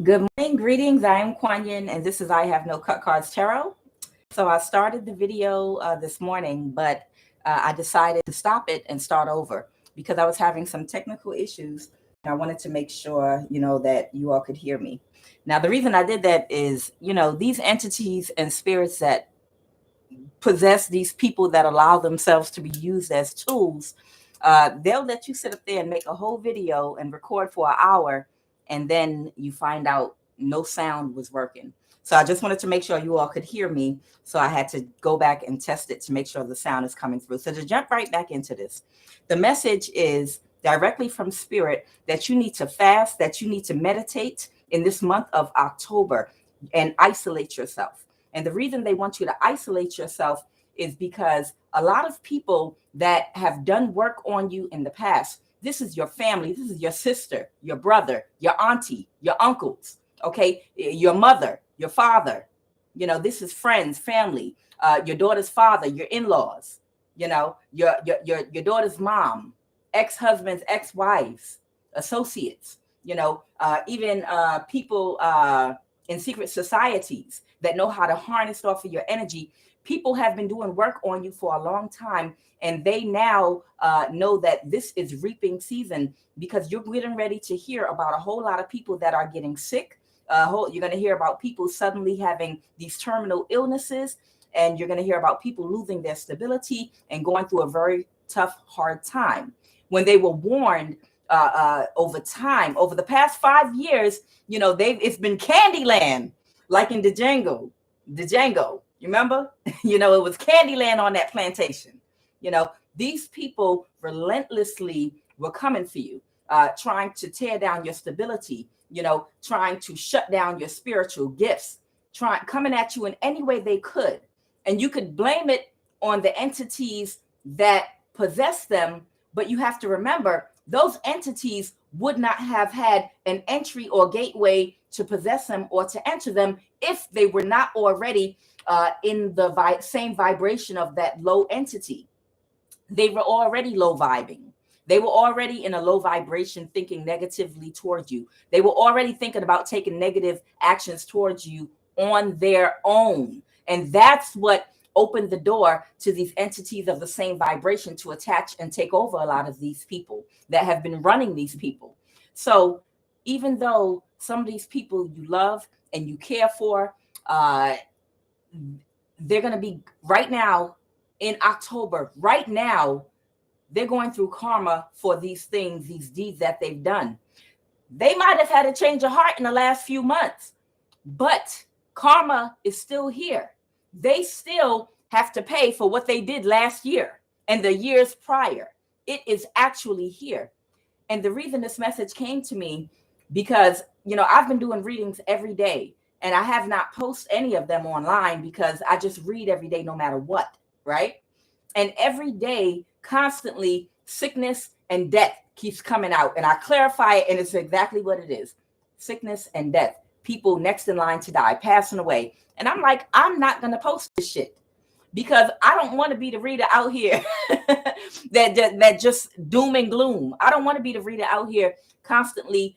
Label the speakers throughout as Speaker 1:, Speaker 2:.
Speaker 1: Good morning, greetings. I am QUAN, and this is I Have No Cut Cards Tarot. So I started the video this morning, but I decided to stop it and start over because I was having some technical issues. And I wanted to make sure, that you all could hear me. Now, the reason I did that is, these entities and spirits that possess these people that allow themselves to be used as tools, they'll let you sit up there and make a whole video and record for an hour, and then you find out no sound was working. So I just wanted to make sure you all could hear me. So I had to go back and test it to make sure the sound is coming through. So to jump right back into this, the message is directly from Spirit that you need to fast, that you need to meditate in this month of October and isolate yourself. And the reason they want you to isolate yourself is because a lot of people that have done work on you in the past, this is your family, this is your sister, your brother, your auntie, your uncles, okay, your mother, your father, this is friends, family, your daughter's father, your in-laws, your daughter's mom, ex-husbands, ex-wives, associates, even people in secret societies that know how to harness off of your energy. People have been doing work on you for a long time, and they now know that this is reaping season because you're getting ready to hear about a whole lot of people that are getting sick. You're going to hear about people suddenly having these terminal illnesses, and you're going to hear about people losing their stability and going through a very tough, hard time. When they were warned over time, over the past 5 years, it's been Candyland, like in Django. You remember? It was Candyland on that plantation. These people relentlessly were coming for you, trying to tear down your stability, trying to shut down your spiritual gifts, coming at you in any way they could. And you could blame it on the entities that possess them, but you have to remember those entities would not have had an entry or gateway to possess them or to enter them if they were not already in the same vibration of that low entity. They were already low vibing. They were already in a low vibration, thinking negatively towards you. They were already thinking about taking negative actions towards you on their own. And that's what opened the door to these entities of the same vibration to attach and take over a lot of these people that have been running these people. So even though some of these people you love and you care for, they're going to be right now in October, right now, they're going through karma for these things, these deeds that they've done. They might have had a change of heart in the last few months, but karma is still here. They still have to pay for what they did last year and the years prior. It is actually here. And the reason this message came to me, because, I've been doing readings every day, and I have not posted any of them online because I just read every day no matter what, right? And every day, constantly, sickness and death keeps coming out. And I clarify it, and it's exactly what it is. Sickness and death. People next in line to die, passing away. And I'm like, I'm not going to post this shit because I don't want to be the reader out here that just doom and gloom. I don't want to be the reader out here constantly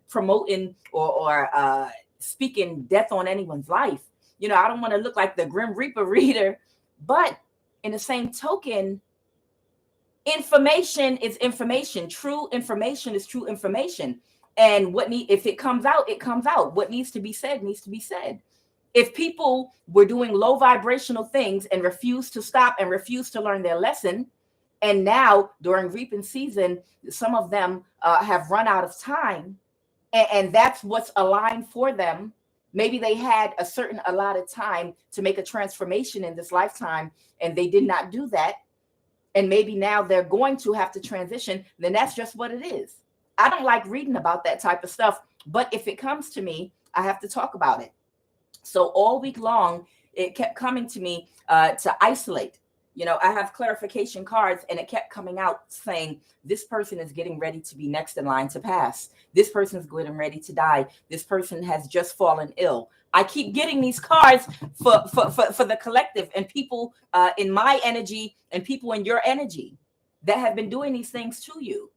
Speaker 1: promoting or speaking death on anyone's life. I don't want to look like the Grim Reaper reader, but in the same token, information is information. True information is true information. And if it comes out, it comes out. What needs to be said needs to be said. If people were doing low vibrational things and refused to stop and refused to learn their lesson, and now during reaping season, some of them have run out of time, and that's what's aligned for them. Maybe they had a certain allotted time to make a transformation in this lifetime, and they did not do that. And maybe now they're going to have to transition. Then that's just what it is. I don't like reading about that type of stuff, but if it comes to me, I have to talk about it. So all week long, it kept coming to me to isolate. I have clarification cards, and it kept coming out saying, this person is getting ready to be next in line to pass. This person is getting ready to die. This person has just fallen ill. I keep getting these cards for the collective and people in my energy and people in your energy that have been doing these things to you.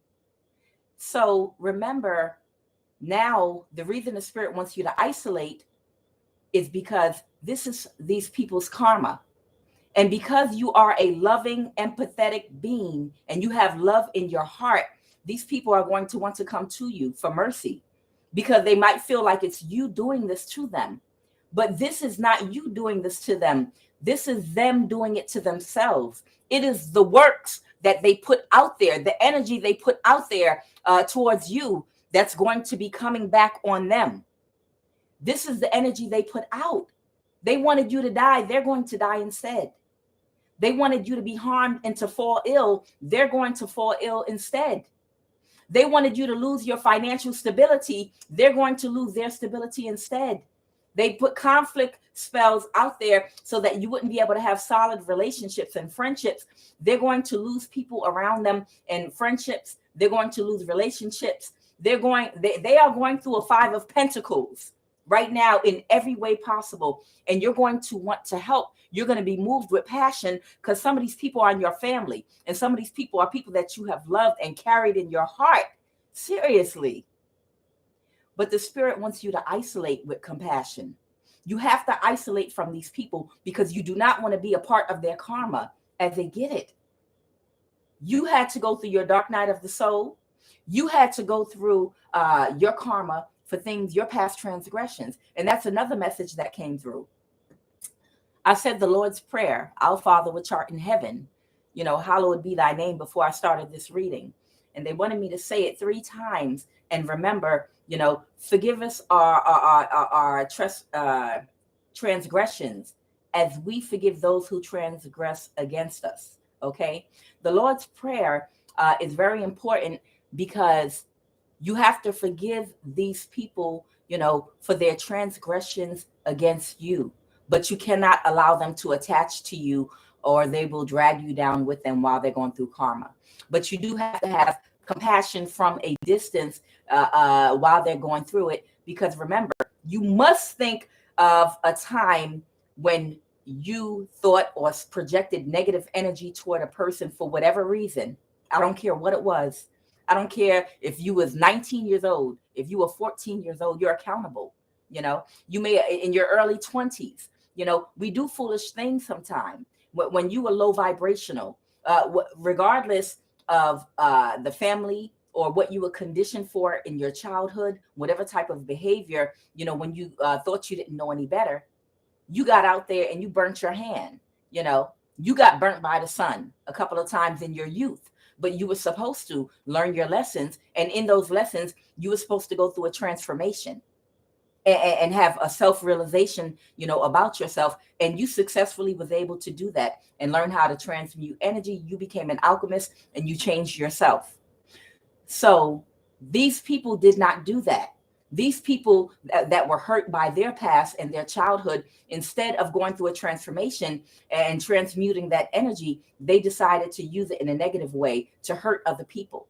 Speaker 1: So remember, Now, the reason the spirit wants you to isolate is because this is these people's karma. And because you are a loving, empathetic being and you have love in your heart, these people are going to want to come to you for mercy because they might feel like it's you doing this to them. But this is not you doing this to them. This is them doing it to themselves. It is the works that they put out there, the energy they put out there towards you that's going to be coming back on them. This is the energy they put out. They wanted you to die. They're going to die instead. They wanted you to be harmed and to fall ill. They're going to fall ill instead. They wanted you to lose your financial stability. They're going to lose their stability instead. They put conflict spells out there so that you wouldn't be able to have solid relationships and friendships. They're going to lose people around them and friendships. They're going to lose relationships. They are going through a 5 of Pentacles right now in every way possible. And you're going to want to help. You're going to be moved with passion because some of these people are in your family. And some of these people are people that you have loved and carried in your heart. Seriously. But the spirit wants you to isolate with compassion. You have to isolate from these people because you do not want to be a part of their karma as they get it. You had to go through your dark night of the soul. You had to go through your karma for things, your past transgressions. And that's another message that came through. I said the Lord's Prayer, Our Father which art in heaven, hallowed be thy name before I started this reading. And they wanted me to say it 3 times. And remember, forgive us our transgressions as we forgive those who transgress against us. Okay. The Lord's Prayer is very important because you have to forgive these people, for their transgressions against you, but you cannot allow them to attach to you or they will drag you down with them while they're going through karma. But you do have to have compassion from a distance while they're going through it, because remember, you must think of a time when you thought or projected negative energy toward a person for whatever reason. I don't care what it was. I don't care if you was 19 years old, if you were 14 years old, you're accountable. You may in your early 20s, we do foolish things sometimes. When you were low vibrational, regardless of the family or what you were conditioned for in your childhood, whatever type of behavior, when you thought you didn't know any better, you got out there and you burnt your hand. You got burnt by the sun a couple of times in your youth, but you were supposed to learn your lessons. And in those lessons, you were supposed to go through a transformation and have a self-realization, about yourself. And you successfully was able to do that and learn how to transmute energy. You became an alchemist and you changed yourself. So these people did not do that. These people that were hurt by their past and their childhood, instead of going through a transformation and transmuting that energy, they decided to use it in a negative way to hurt other people.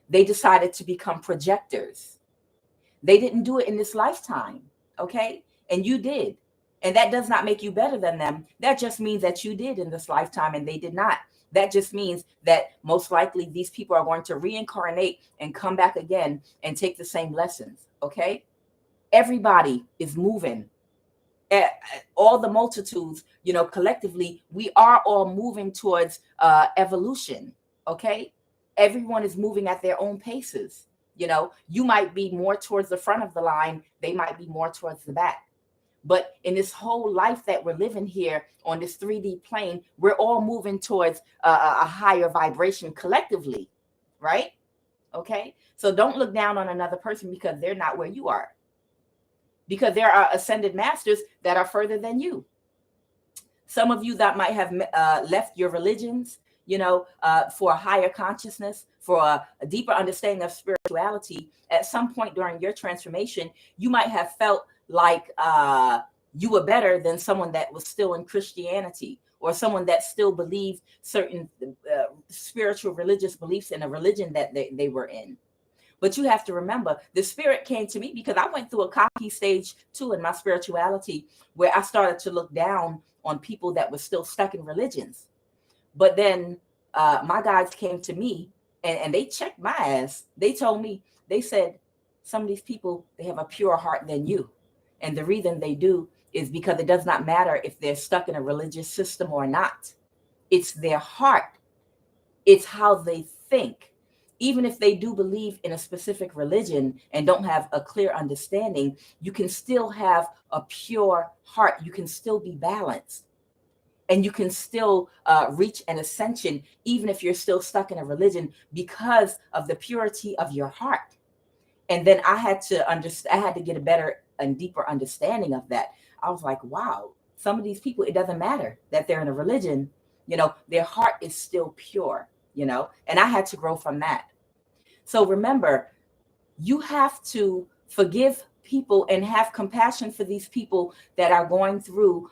Speaker 1: They decided to become projectors. They didn't do it in this lifetime, okay? And you did. And that does not make you better than them. That just means that you did in this lifetime and they did not. That just means that most likely these people are going to reincarnate and come back again and take the same lessons, okay? Everybody is moving. All the multitudes, collectively, we are all moving towards evolution, okay? Everyone is moving at their own paces. You might be more towards the front of the line. They might be more towards the back. But in this whole life that we're living here on this 3D plane, we're all moving towards a higher vibration collectively, right? Okay. So don't look down on another person because they're not where you are. Because there are ascended masters that are further than you. Some of you that might have left your religions, for a higher consciousness, for a deeper understanding of spirituality. At some point during your transformation, you might have felt like you were better than someone that was still in Christianity or someone that still believed certain spiritual religious beliefs in a religion that they were in. But you have to remember, the spirit came to me because I went through a cocky stage too in my spirituality where I started to look down on people that were still stuck in religions. But then my guides came to me and they checked my ass. They told me, they said, some of these people, they have a purer heart than you. And the reason they do is because it does not matter if they're stuck in a religious system or not. It's their heart. It's how they think. Even if they do believe in a specific religion and don't have a clear understanding, you can still have a pure heart. You can still be balanced. And you can still reach an ascension, even if you're still stuck in a religion, because of the purity of your heart. And then I had to get a better and deeper understanding of that. I was like, wow, some of these people, it doesn't matter that they're in a religion, their heart is still pure, and I had to grow from that. So remember, you have to forgive people and have compassion for these people that are going through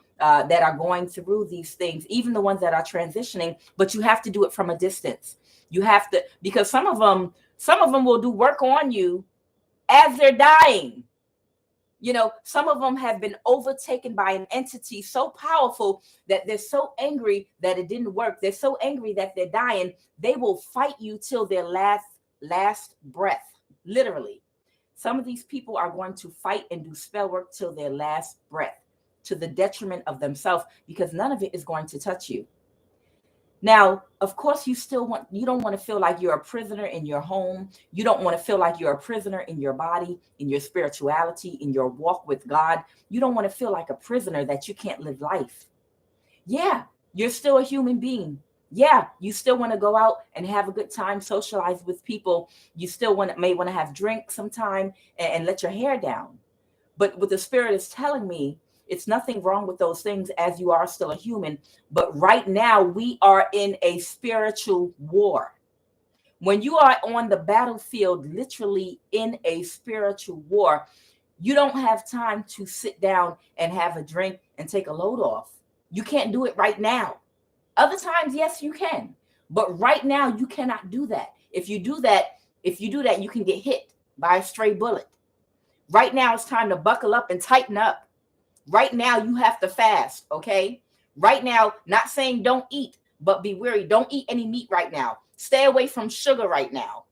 Speaker 1: these things, even the ones that are transitioning, but you have to do it from a distance. You have to, because some of them will do work on you as they're dying. Some of them have been overtaken by an entity so powerful that they're so angry that it didn't work. They're so angry that they're dying. They will fight you till their last breath, literally. Some of these people are going to fight and do spell work till their last breath, to the detriment of themselves, because none of it is going to touch you. Now, of course, you don't want to feel like you're a prisoner in your home. You don't want to feel like you're a prisoner in your body, in your spirituality, in your walk with God. You don't want to feel like a prisoner that you can't live life. Yeah, you're still a human being. Yeah, you still want to go out and have a good time, socialize with people. You still may want to have drinks sometime and let your hair down. But what the Spirit is telling me, it's nothing wrong with those things, as you are still a human. But right now, we are in a spiritual war. When you are on the battlefield, literally in a spiritual war, you don't have time to sit down and have a drink and take a load off. You can't do it right now. Other times, yes, you can. But right now, you cannot do that. If you do that, you can get hit by a stray bullet. Right now, it's time to buckle up and tighten up. Right now, you have to fast, okay? Right now, not saying don't eat, but be wary. Don't eat any meat right now. Stay away from sugar right now.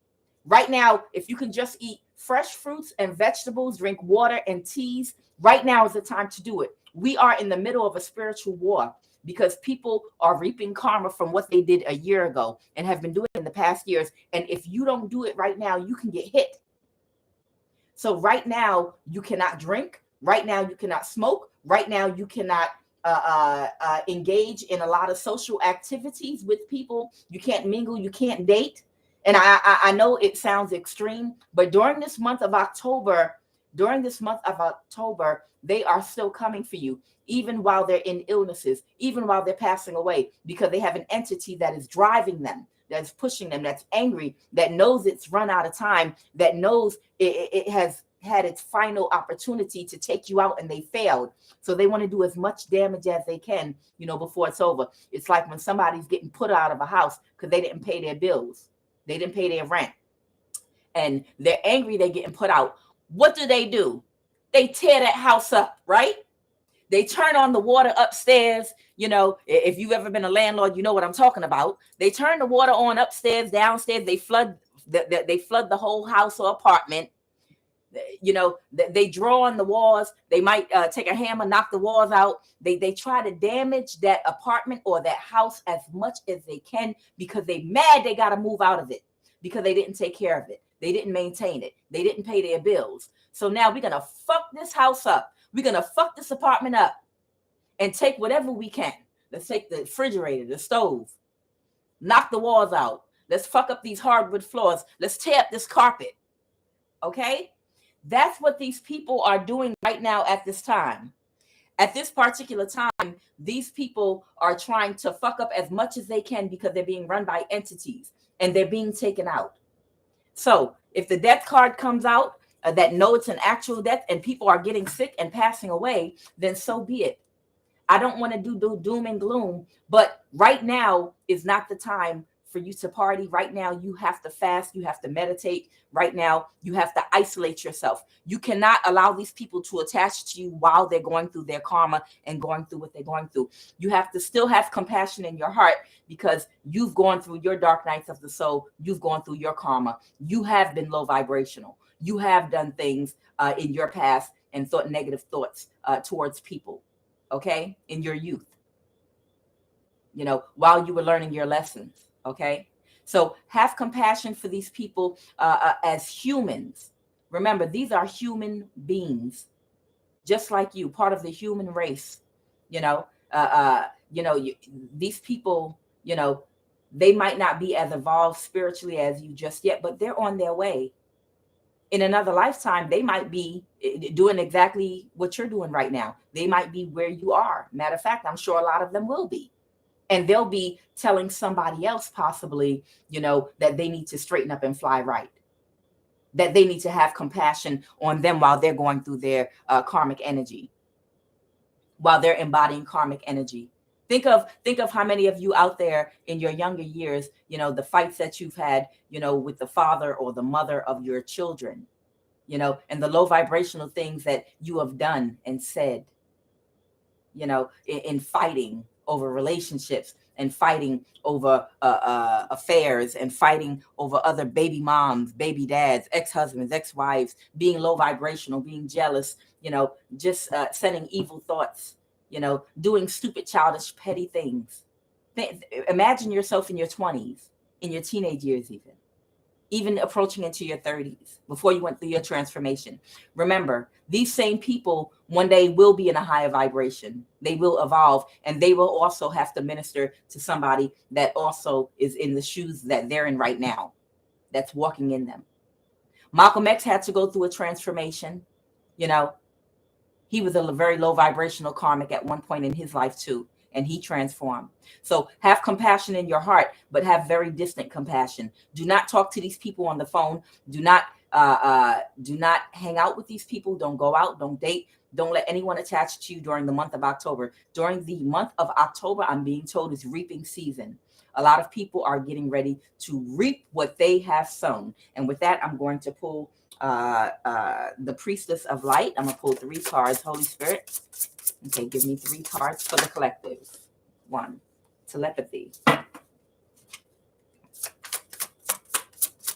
Speaker 1: Right now, if you can just eat fresh fruits and vegetables, drink water and teas, right now is the time to do it. We are in the middle of a spiritual war because people are reaping karma from what they did a year ago and have been doing it in the past years. And if you don't do it right now, you can get hit. So right now, you cannot drink. Right now, you cannot smoke. Right now, you cannot engage in a lot of social activities with people. You can't mingle. You can't date. And I know it sounds extreme, but during this month of October, they are still coming for you, even while they're in illnesses, even while they're passing away, because they have an entity that is driving them, that's pushing them, that's angry, that knows it's run out of time, that knows it has had its final opportunity to take you out and they failed. So they want to do as much damage as they can, before it's over. It's like when somebody's getting put out of a house because they didn't pay their bills. They didn't pay their rent. And they're angry they're getting put out. What do? They tear that house up, right? They turn on the water upstairs. If you've ever been a landlord, you know what I'm talking about. They turn the water on upstairs, downstairs. They flood the whole house or apartment. They draw on the walls. They might take a hammer, knock the walls out. They try to damage that apartment or that house as much as they can because they mad they got to move out of it because they didn't take care of it. They didn't maintain it. They didn't pay their bills. So now we're going to fuck this house up. We're going to fuck this apartment up and take whatever we can. Let's take the refrigerator, the stove, knock the walls out. Let's fuck up these hardwood floors. Let's tear up this carpet. Okay? That's what these people are doing right now at this time. At this particular time, these people are trying to fuck up as much as they can because they're being run by entities and they're being taken out. So if the death card comes out that know it's an actual death and people are getting sick and passing away, then so be it. I don't want to do doom and gloom, but right now is not the time for you to party. Right now, you have to fast. You have to meditate. Right now, you have to isolate yourself. You cannot allow these people to attach to you while they're going through their karma and going through what they're going through. You have to still have compassion in your heart because you've gone through your dark nights of the soul. You've gone through your karma. You have been low vibrational. You have done things in your past and thought negative thoughts towards people, okay, in your youth, while you were learning your lessons, okay? So have compassion for these people as humans. Remember, these are human beings, just like you, part of the human race. These people, they might not be as evolved spiritually as you just yet, but they're on their way. In another lifetime, they might be doing exactly what you're doing right now. They might be where you are. Matter of fact, I'm sure a lot of them will be. And they'll be telling somebody else possibly, that they need to straighten up and fly right, that they need to have compassion on them while they're going through their karmic energy, while they're embodying karmic energy. Think of how many of you out there in your younger years, the fights that you've had, with the father or the mother of your children, and the low vibrational things that you have done and said, in fighting over relationships and fighting over affairs and fighting over other baby moms, baby dads, ex-husbands, ex-wives, being low vibrational, being jealous, just sending evil thoughts, doing stupid, childish, petty things. Imagine yourself in your 20s, in your teenage years, even approaching into your 30s, before you went through your transformation. Remember, these same people one day will be in a higher vibration. They will evolve, and they will also have to minister to somebody that also is in the shoes that they're in right now, that's walking in them. Malcolm X had to go through a transformation. He was a very low vibrational karmic at one point in his life too, and he transformed. So have compassion in your heart, but have very distant compassion. Do not talk to these people on the phone. Do not hang out with these people. Don't go out. Don't date. Don't let anyone attach to you during the month of October. During the month of October, I'm being told, is reaping season. A lot of people are getting ready to reap what they have sown. And with that, I'm going to pull the Priestess of Light. I'm going to pull 3 cards. Holy Spirit. Okay, give me 3 cards for the collective. 1, telepathy.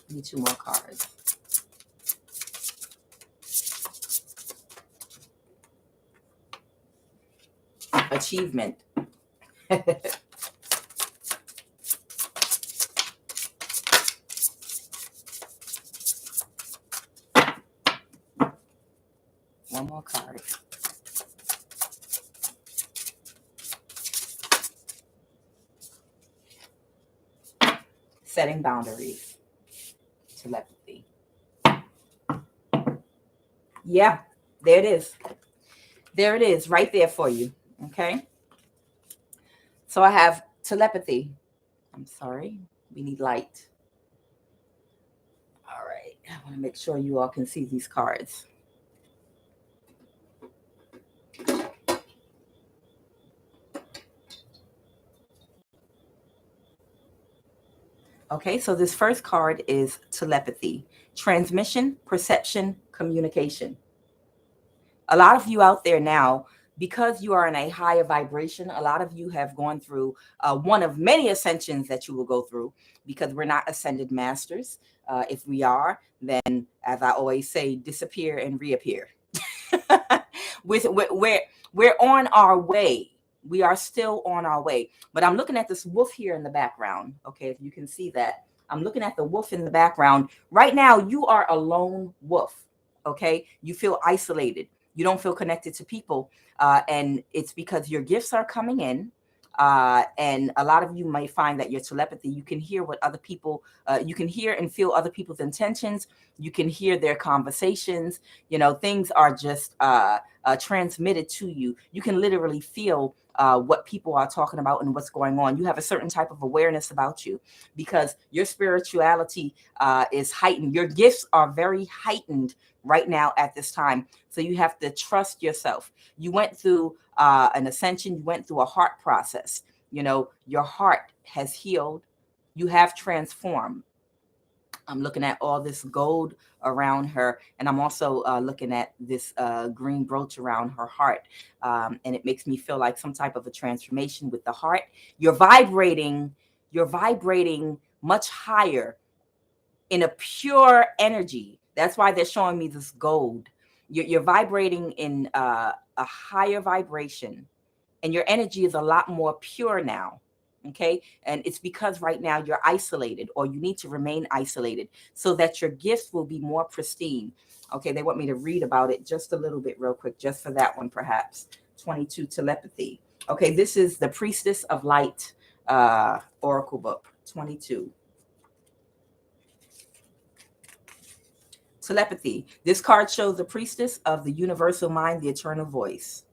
Speaker 1: Give me 2 more cards. Achievement. One more card. Setting boundaries. Telepathy. Yeah, there it is. There it is, right there for you. Okay. So I have telepathy. I'm sorry. We need light. All right. I want to make sure you all can see these cards. Okay, so this first card is telepathy, transmission, perception, communication. A lot of you out there now, because you are in a higher vibration, a lot of you have gone through one of many ascensions that you will go through, because we're not ascended masters. If we are, then, as I always say, disappear and reappear. We're on our way. We are still on our way. But I'm looking at this wolf here in the background. Okay, if you can see that. I'm looking at the wolf in the background. Right now, you are a lone wolf. Okay, you feel isolated. You don't feel connected to people. And it's because your gifts are coming in. And a lot of you might find that your telepathy, you can hear what other people, you can hear and feel other people's intentions. You can hear their conversations. Things are just transmitted to you. You can literally feel what people are talking about and what's going on. You have a certain type of awareness about you because your spirituality is heightened. Your gifts are very heightened right now at this time. So you have to trust yourself. You went through an ascension. You went through a heart process. Your heart has healed. You have transformed. I'm looking at all this gold around her, and I'm also looking at this green brooch around her heart, and it makes me feel like some type of a transformation with the heart. You're vibrating much higher in a pure energy. That's why they're showing me this gold. You're vibrating in a higher vibration, and your energy is a lot more pure now. Okay. And it's because right now you're isolated, or you need to remain isolated so that your gifts will be more pristine. Okay. They want me to read about it just a little bit real quick, just for that one, perhaps. 22, telepathy. Okay. This is the Priestess of Light Oracle book, 22. Telepathy. This card shows the priestess of the universal mind, the eternal voice.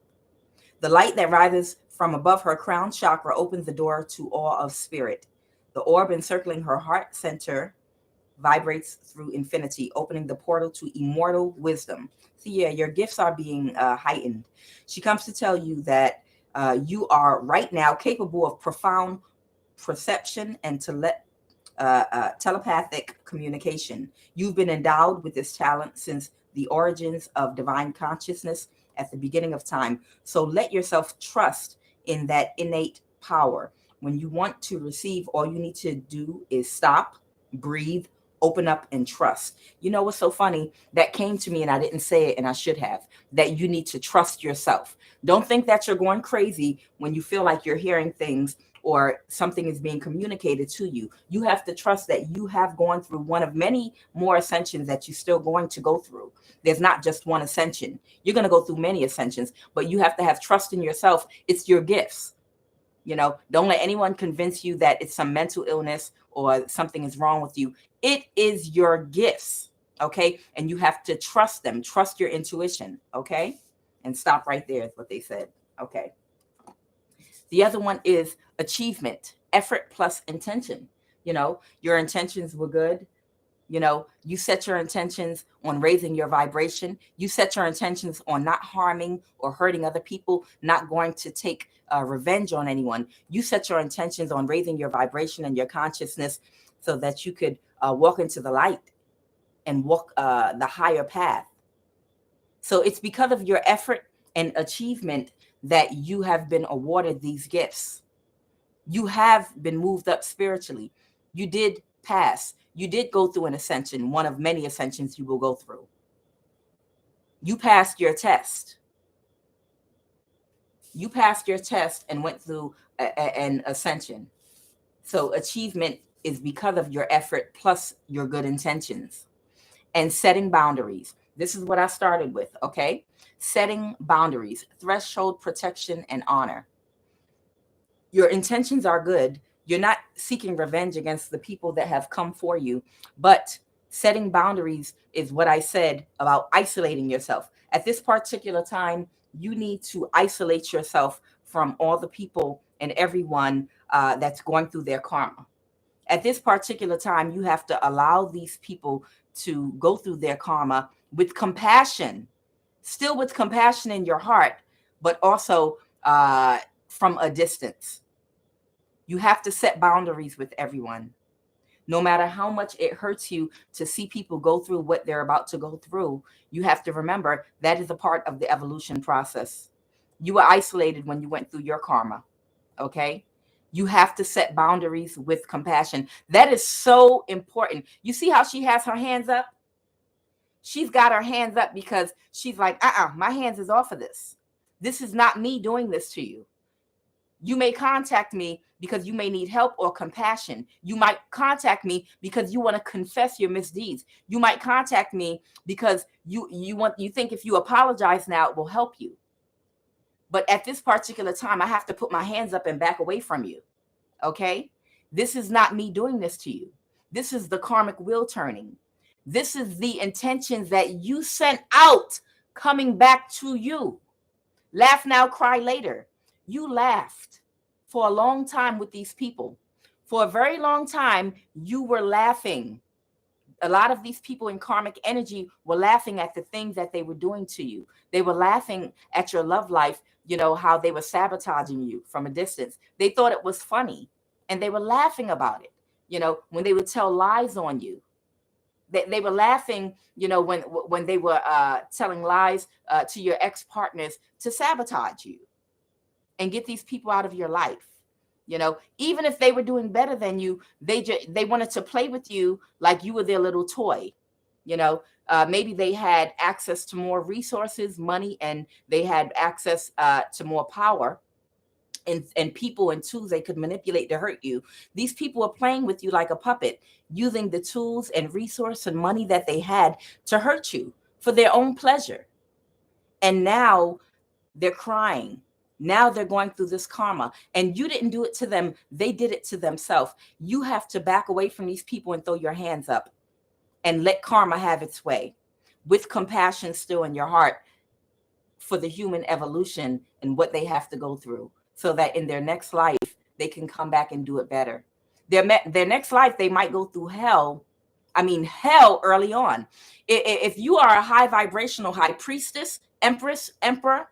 Speaker 1: The light that rises from above her crown chakra opens the door to awe of spirit. The orb encircling her heart center vibrates through infinity, opening the portal to immortal wisdom. So yeah, your gifts are being heightened. She comes to tell you that you are right now capable of profound perception and telepathic communication. You've been endowed with this talent since the origins of divine consciousness at the beginning of time. So let yourself trust in that innate power. When you want to receive, all you need to do is stop, breathe, open up, and trust. You know what's so funny? That came to me and I didn't say it, and I should have. That you need to trust yourself. Don't think that you're going crazy when you feel like you're hearing things or something is being communicated to you. You have to trust that you have gone through one of many more ascensions that you're still going to go through. There's not just one ascension. You're going to go through many ascensions, but you have to have trust in yourself. It's your gifts. You know, don't let anyone convince you that it's some mental illness or something is wrong with you. It is your gifts. Okay. And you have to trust them. Trust your intuition. Okay. And stop right there is what they said. Okay. The other one is achievement, effort plus intention. You know, your intentions were good. You know, you set your intentions on raising your vibration. You set your intentions on not harming or hurting other people, not going to take revenge on anyone. You set your intentions on raising your vibration and your consciousness so that you could walk into the light and walk the higher path. So it's because of your effort and achievement that you have been awarded these gifts. You have been moved up spiritually. You did pass. You did go through an ascension, one of many ascensions you will go through. You passed your test. You passed your test and went through an ascension. So achievement is because of your effort plus your good intentions. And setting boundaries. This is what I started with, okay? Setting boundaries, threshold protection, and honor. Your intentions are good. You're not seeking revenge against the people that have come for you, but setting boundaries is what I said about isolating yourself. At this particular time, you need to isolate yourself from all the people and everyone that's going through their karma. At this particular time, you have to allow these people to go through their karma with compassion, still with compassion in your heart, but also from a distance. You have to set boundaries with everyone. No matter how much it hurts you to see people go through what they're about to go through, you have to remember that is a part of the evolution process. You were isolated when you went through your karma, okay? You have to set boundaries with compassion. That is so important. You see how she has her hands up? She's got her hands up because she's like, my hands is off of this. This is not me doing this to you. You may contact me because you may need help or compassion. You might contact me because you want to confess your misdeeds. You might contact me because you think if you apologize now, it will help you. But at this particular time, I have to put my hands up and back away from you. Okay? This is not me doing this to you. This is the karmic wheel turning. This is the intentions that you sent out coming back to you. Laugh now, cry later. You laughed for a long time with these people. For a very long time, you were laughing. A lot of these people in karmic energy were laughing at the things that they were doing to you. They were laughing at your love life, you know, how they were sabotaging you from a distance. They thought it was funny and they were laughing about it. you know, when they would tell lies on you. They were laughing, you know, when they were telling lies to your ex-partners to sabotage you and get these people out of your life. You know, even if they were doing better than you, they wanted to play with you like you were their little toy. You know, maybe they had access to more resources, money, and they had access to more power and people and tools they could manipulate to hurt you. These people are playing with you like a puppet, using the tools and resource and money that they had to hurt you for their own pleasure. And now they're crying. Now they're going through this karma, and you didn't do it to them. They did it to themselves. You have to back away from these people and throw your hands up and let karma have its way, with compassion still in your heart for the human evolution and what they have to go through, so that in their next life, they can come back and do it better. Their next life, they might go through hell. I mean, hell early on. If you are a high vibrational high priestess, empress, emperor,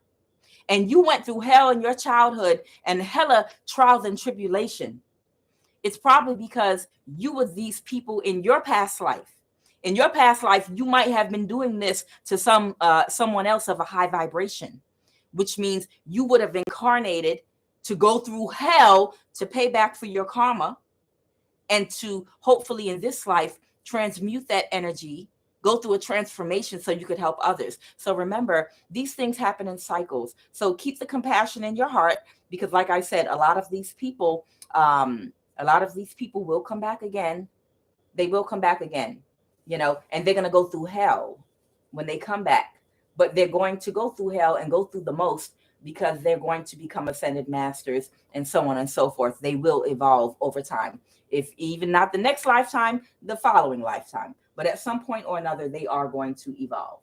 Speaker 1: and you went through hell in your childhood and hella trials and tribulation, it's probably because you were these people in your past life. In your past life, you might have been doing this to someone else of a high vibration, which means you would have incarnated to go through hell to pay back for your karma, and to hopefully in this life transmute that energy, go through a transformation so you could help others. So remember, these things happen in cycles. So keep the compassion in your heart, because like I said, a lot of these people will come back again. They will come back again, you know, and they're going to go through hell when they come back. But they're going to go through hell and go through the most, because they're going to become ascended masters and so on and so forth. They will evolve over time. If even not the next lifetime, the following lifetime. But at some point or another, they are going to evolve.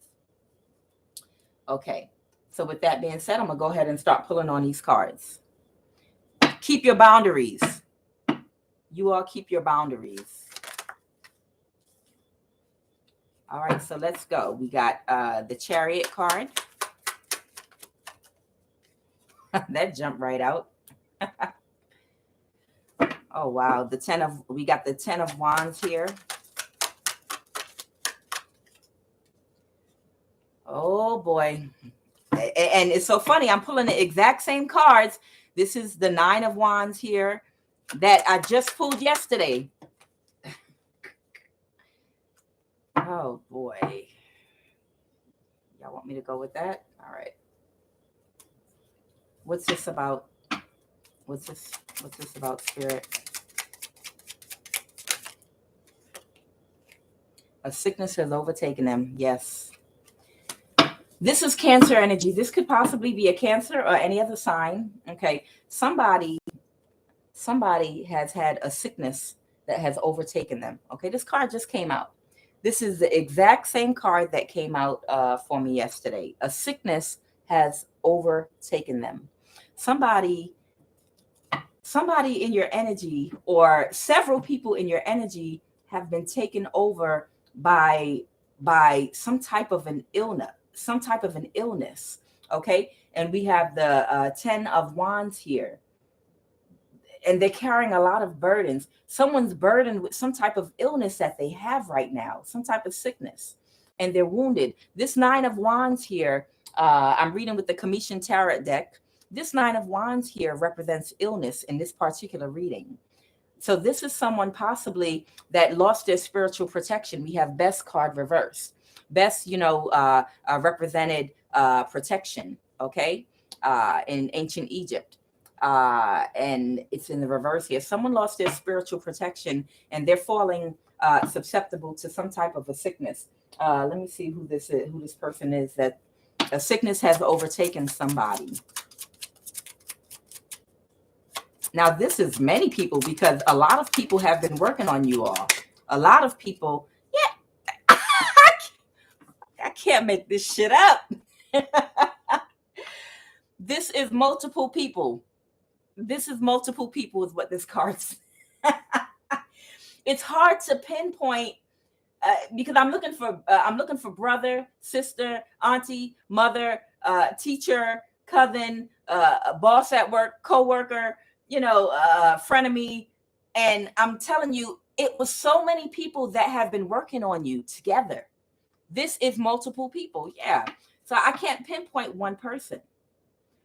Speaker 1: Okay. So with that being said, I'm going to go ahead and start pulling on these cards. Keep your boundaries. You all keep your boundaries. All right. So let's go. We got the Chariot card. That jumped right out. Oh, wow. We got the 10 of Wands here. Oh, boy. And it's so funny. I'm pulling the exact same cards. This is the 9 of Wands here that I just pulled yesterday. Oh, boy. Y'all want me to go with that? All right. What's this about? What's this about, Spirit? A sickness has overtaken them. Yes. This is Cancer energy. This could possibly be a Cancer or any other sign. Okay. Somebody has had a sickness that has overtaken them. Okay. This card just came out. This is the exact same card that came out for me yesterday. A sickness has overtaken them. Somebody in your energy, or several people in your energy, have been taken over by some type of an illness. Okay. And we have the 10 of Wands here. And they're carrying a lot of burdens. Someone's burdened with some type of illness that they have right now, some type of sickness, and they're wounded. This 9 of Wands here, I'm reading with the Commission Tarot deck. This 9 of Wands here represents illness in this particular reading. So this is someone possibly that lost their spiritual protection. We have Best card reversed. Best, represented protection, okay, in ancient Egypt. And it's in the reverse here. Someone lost their spiritual protection and they're falling susceptible to some type of a sickness. Let me see who this person is, that a sickness has overtaken somebody. Now, this is many people, because a lot of people have been working on you all. A lot of people, yeah, I can't make this shit up. This is multiple people. This is multiple people is what this card's. It's hard to pinpoint because I'm looking for brother, sister, auntie, mother, teacher, cousin, boss at work, coworker, frenemy, and I'm telling you, It was so many people that have been working on you together. This is multiple people. Yeah. So I can't pinpoint one person,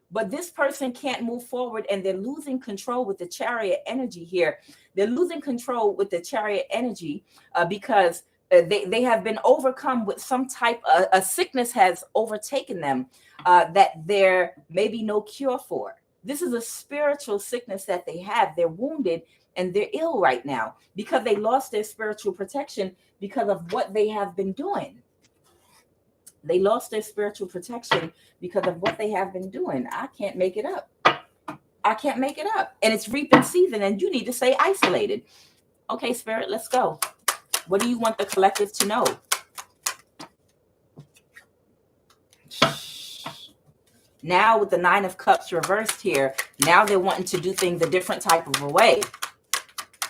Speaker 1: but this person can't move forward, and they're losing control with the Chariot energy here. They're losing control with the Chariot energy because they have been overcome with some type of a sickness has overtaken them that there may be no cure for. This is a spiritual sickness that they have. They're wounded and they're ill right now because they lost their spiritual protection because of what they have been doing. They lost their spiritual protection because of what they have been doing. I can't make it up. I can't make it up. And it's reaping season, and you need to stay isolated. Okay, Spirit, let's go. What do you want the collective to know? Now with the Nine of Cups reversed here, now they're wanting to do things a different type of a way.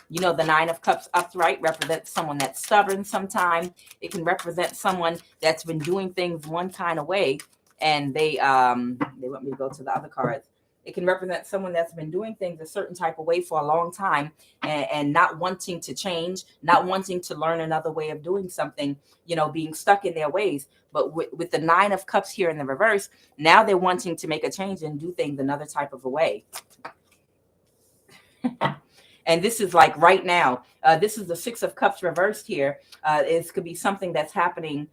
Speaker 1: You know, the Nine of Cups upright represents someone that's stubborn sometimes. It can represent someone that's been doing things one kind of way, and they want me to go to the other cards. It can represent someone that's been doing things a certain type of way for a long time and not wanting to change, not wanting to learn another way of doing something, you know, being stuck in their ways. But with the Nine of Cups here in the reverse, now they're wanting to make a change and do things another type of a way. And this is like right now, this is the Six of Cups reversed here. It could be something that's happening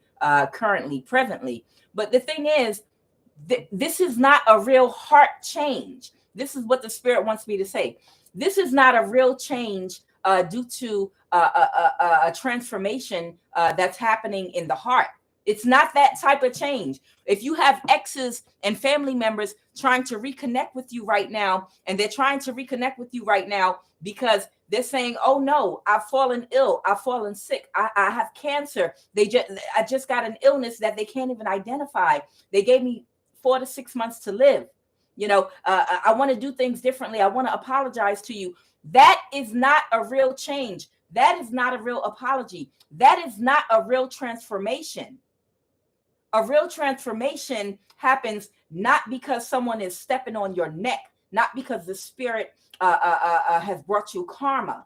Speaker 1: currently, presently. But the thing is, this is not a real heart change. This is what the Spirit wants me to say. This is not a real change due to a transformation that's happening in the heart. It's not that type of change. If you have exes and family members trying to reconnect with you right now, and they're trying to reconnect with you right now because they're saying, oh no, I've fallen ill, I've fallen sick, I have cancer. I just got an illness that they can't even identify. They gave me 4 to 6 months to live. You know, I want to do things differently. I want to apologize to you. That is not a real change. That is not a real apology. That is not a real transformation. A real transformation happens not because someone is stepping on your neck, not because the Spirit has brought you karma.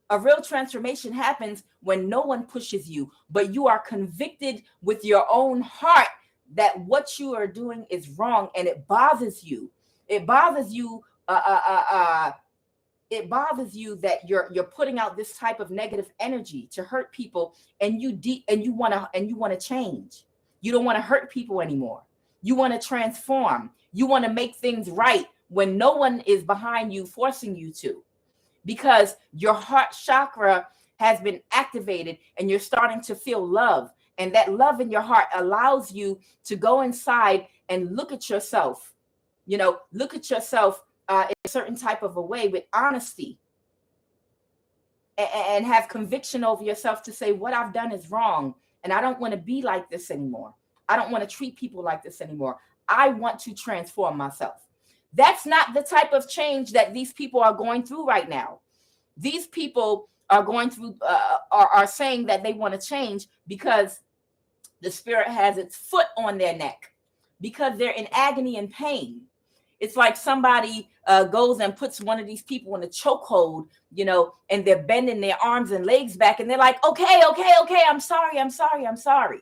Speaker 1: A real transformation happens when no one pushes you, but you are convicted with your own heart that what you are doing is wrong, and it bothers you. It bothers you. It bothers you that you're putting out this type of negative energy to hurt people, and you want to change. You don't want to hurt people anymore. You want to transform. You want to make things right when no one is behind you forcing you to, because your heart chakra has been activated and you're starting to feel love. And that love in your heart allows you to go inside and look at yourself, you know, look at yourself in a certain type of a way with honesty and have conviction over yourself to say, what I've done is wrong. And I don't want to be like this anymore. I don't want to treat people like this anymore. I want to transform myself. That's not the type of change that these people are going through right now. These people are going through, are saying that they want to change because the Spirit has its foot on their neck, because they're in agony and pain. It's like somebody goes and puts one of these people in a chokehold, you know, and they're bending their arms and legs back, and they're like, okay, I'm sorry.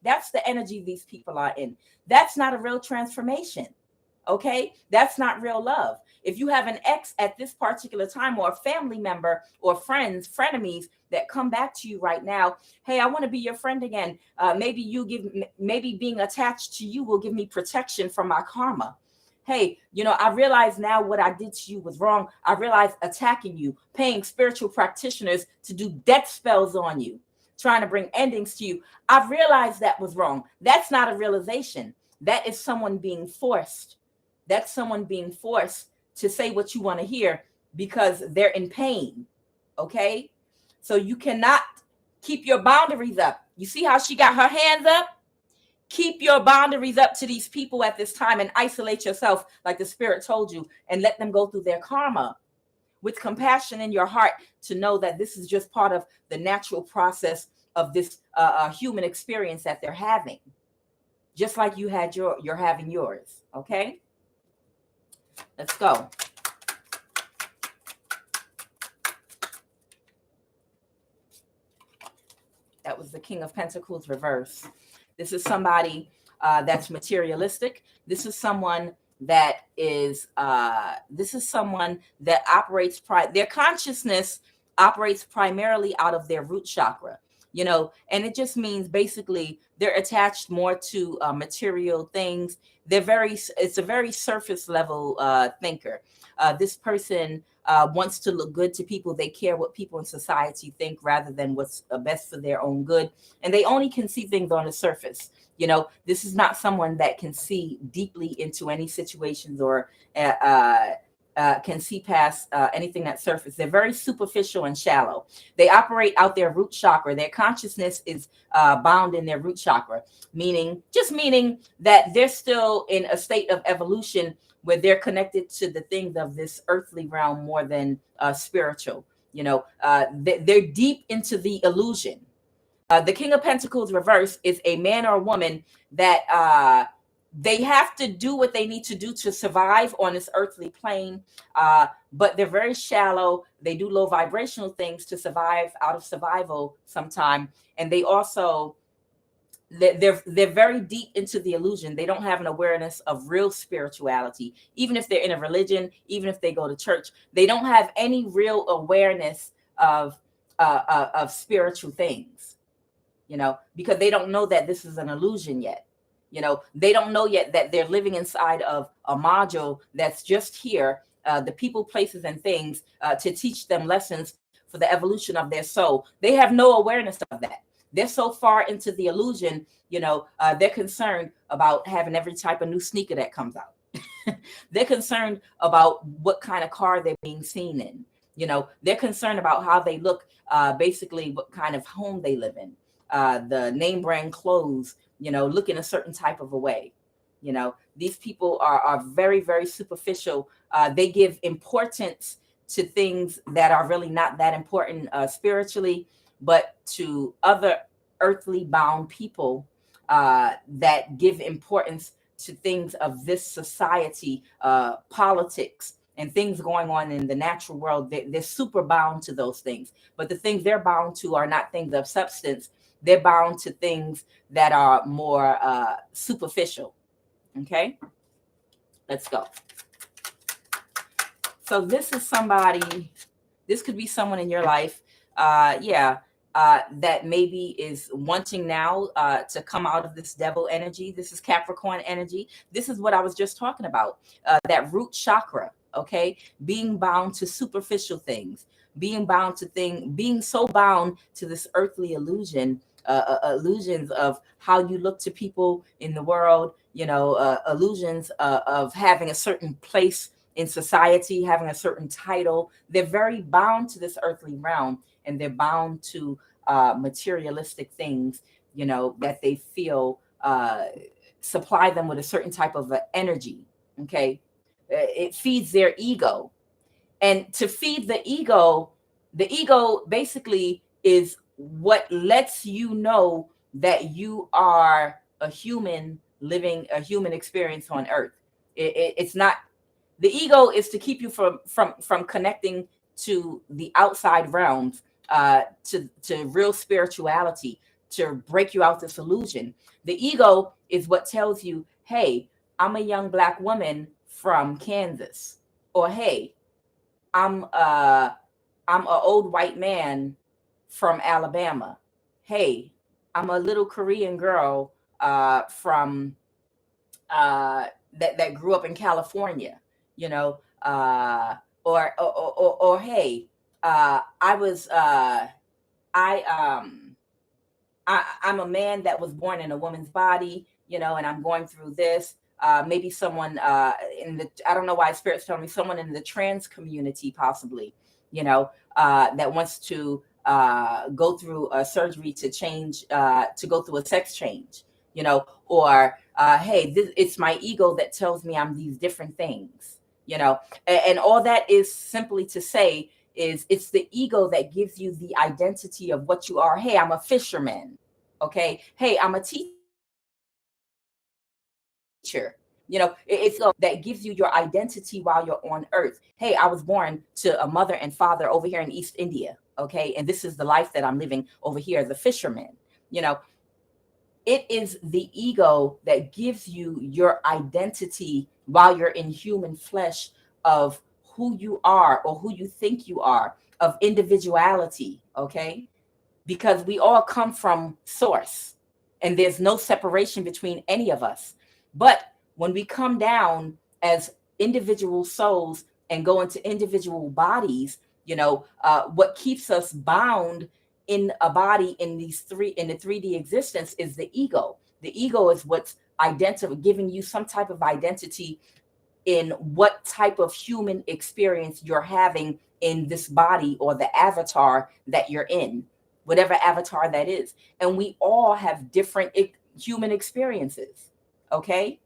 Speaker 1: That's the energy these people are in. That's not a real transformation. Okay, that's not real love. If you have an ex at this particular time, or a family member or friends, frenemies that come back to you right now, hey, I want to be your friend again. Maybe being attached to you will give me protection from my karma. Hey, you know, I realize now what I did to you was wrong. I realize attacking you, paying spiritual practitioners to do death spells on you, trying to bring endings to you. I've realized that was wrong. That's not a realization. That is someone being forced. That's someone being forced to say what you want to hear because they're in pain. Okay? So you cannot keep your boundaries up. You see how she got her hands up? Keep your boundaries up to these people at this time and isolate yourself like the Spirit told you, and let them go through their karma with compassion in your heart to know that this is just part of the natural process of this human experience that they're having. Just like you had you're having yours. Okay? Let's go. was the King of Pentacles reverse. This is somebody that's materialistic. This is someone that is operates their consciousness operates primarily out of their root chakra, you know, and it just means basically they're attached more to material things. It's a very surface level thinker. This person wants to look good to people. They care what people in society think rather than what's best for their own good. And they only can see things on the surface. You know, this is not someone that can see deeply into any situations or can see past anything that's surface. They're very superficial and shallow. They operate out their root chakra. Their consciousness is bound in their root chakra, meaning that they're still in a state of evolution where they're connected to the things of this earthly realm more than spiritual. You know, they're deep into the illusion. The King of Pentacles reverse is a man or a woman that they have to do what they need to do to survive on this earthly plane, but they're very shallow. They do low vibrational things to survive out of survival sometime, and they also they're very deep into the illusion. They don't have an awareness of real spirituality. Even if they're in a religion, even if they go to church, they don't have any real awareness of spiritual things, you know, because they don't know that this is an illusion yet. You know, they don't know yet that they're living inside of a module that's just here, the people, places, and things to teach them lessons for the evolution of their soul. They have no awareness of that. They're so far into the illusion, you know, they're concerned about having every type of new sneaker that comes out. They're concerned about what kind of car they're being seen in. You know, they're concerned about how they look, basically what kind of home they live in, the name brand clothes, you know, look in a certain type of a way. You know, these people are very, very superficial. They give importance to things that are really not that important spiritually, but to other earthly bound people that give importance to things of this society, politics, and things going on in the natural world. They're super bound to those things. But the things they're bound to are not things of substance. They're bound to things that are more superficial. Okay, let's go. So this is somebody, this could be someone in your life, that maybe is wanting now to come out of this devil energy. This is Capricorn energy. This is what I was just talking about, that root chakra, okay? Being bound to superficial things, being bound to being so bound to this earthly illusion, illusions of how you look to people in the world, you know, illusions of having a certain place in society, having a certain title. They're very bound to this earthly realm, and they're bound to materialistic things, you know, that they feel supply them with a certain type of energy. Okay, it feeds their ego, and to feed the ego basically is what lets you know that you are a human living a human experience on earth. It's not, the ego is to keep you from connecting to the outside realms, to real spirituality, to break you out this illusion. The ego is what tells you, hey, I'm a young Black woman from Kansas, or hey, I'm an old white man from Alabama. Hey, I'm a little Korean girl from that grew up in California, you know, or hey, I'm a man that was born in a woman's body, you know, and I'm going through this. Maybe someone I don't know why Spirit's telling me, someone in the trans community, possibly, you know, that wants to go through a surgery to change, to go through a sex change, you know, or hey, it's my ego that tells me I'm these different things, you know, and all that is simply to say is it's the ego that gives you the identity of what you are. Hey, I'm a fisherman. Okay. Hey, I'm a teacher. You know, it's that gives you your identity while you're on earth. Hey, I was born to a mother and father over here in East India. Okay. And this is the life that I'm living over here as a fisherman. You know, it is the ego that gives you your identity while you're in human flesh of who you are or who you think you are, of individuality, okay? Because we all come from source and there's no separation between any of us. But when we come down as individual souls and go into individual bodies, what keeps us bound in a body in the 3D existence is the ego. The ego is what's giving you some type of identity in what type of human experience you're having in this body or the avatar that you're in, whatever avatar that is. And we all have different human experiences, okay?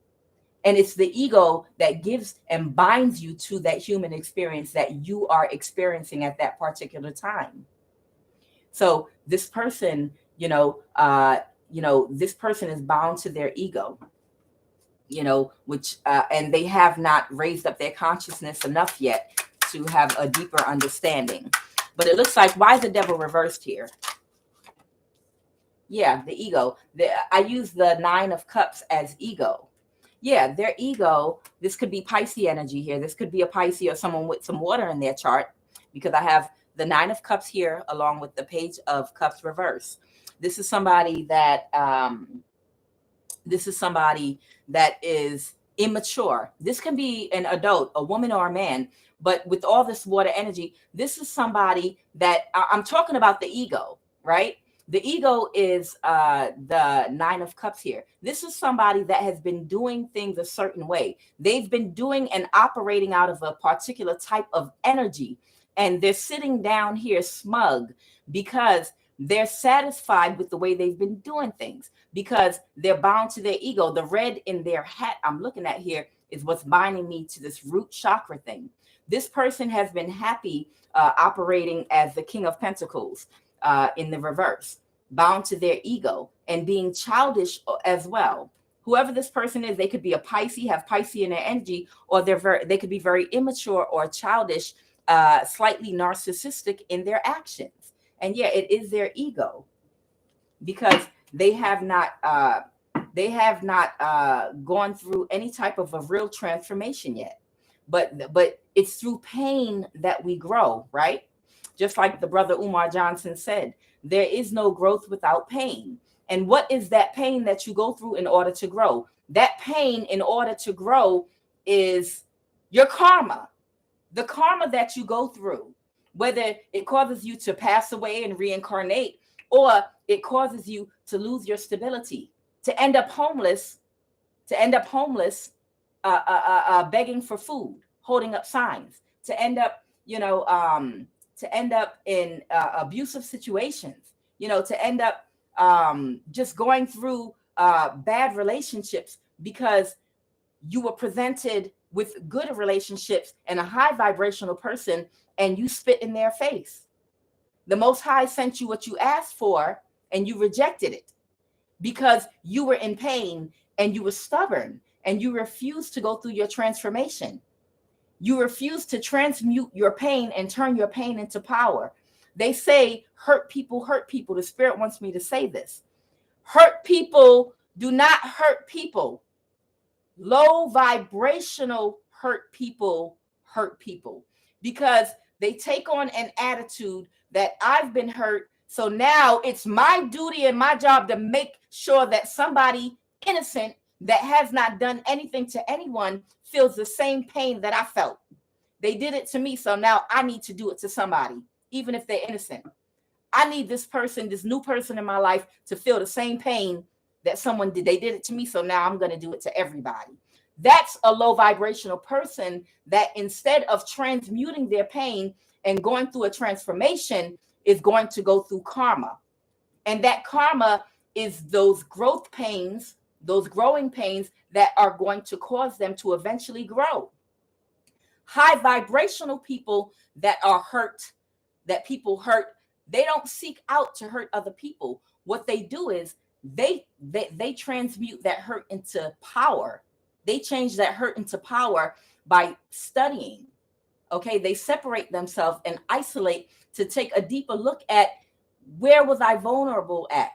Speaker 1: And it's the ego that gives and binds you to that human experience that you are experiencing at that particular time. So this person, this person is bound to their ego, which and they have not raised up their consciousness enough yet to have a deeper understanding. But it looks like, why is the devil reversed here? Yeah, the ego. I use the 9 of Cups as ego. Yeah, their ego. This could be Pisces energy here. This could be a Pisces or someone with some water in their chart, because I have the 9 of Cups here along with the Page of Cups reverse. This is somebody that is immature. This can be an adult, a woman or a man, but with all this water energy, this is somebody that I'm talking about the ego, right? The ego is the 9 of Cups here. This is somebody that has been doing things a certain way. They've been doing and operating out of a particular type of energy, and they're sitting down here smug because they're satisfied with the way they've been doing things, because they're bound to their ego. The red in their hat I'm looking at here is what's binding me to this root chakra thing. This person has been happy operating as the King of Pentacles in the reverse, bound to their ego and being childish as well. Whoever this person is, they could be a Pisces, have Pisces in their energy, or they could be very immature or childish, slightly narcissistic in their actions. And yeah, it is their ego, because they have not gone through any type of a real transformation yet. But it's through pain that we grow, right? Just like the brother Umar Johnson said, there is no growth without pain. And what is that pain that you go through in order to grow? That pain in order to grow is your karma, the karma that you go through, whether it causes you to pass away and reincarnate, or it causes you to lose your stability, to end up homeless, begging for food, holding up signs, to end up, in abusive situations, to end up just going through bad relationships because you were presented with good relationships and a high vibrational person, and you spit in their face. The Most High sent you what you asked for, and you rejected it because you were in pain and you were stubborn and you refused to go through your transformation. You refuse to transmute your pain and turn your pain into power. They say hurt people hurt people. The spirit wants me to say this. Hurt people do not hurt people. Low vibrational hurt people, because they take on an attitude that I've been hurt, so now it's my duty and my job to make sure that somebody innocent that has not done anything to anyone feels the same pain that I felt. They did it to me, so now I need to do it to somebody, even if they're innocent. I need this new person in my life to feel the same pain that someone did. They did it to me, so now I'm going to do it to everybody. That's a low vibrational person that, instead of transmuting their pain and going through a transformation, is going to go through karma. And that karma is those growth pains, those growing pains that are going to cause them to eventually grow. High vibrational people that are hurt, that people hurt, they don't seek out to hurt other people. What they do is they transmute that hurt into power. They change that hurt into power by studying. Okay, they separate themselves and isolate to take a deeper look at, where was I vulnerable at?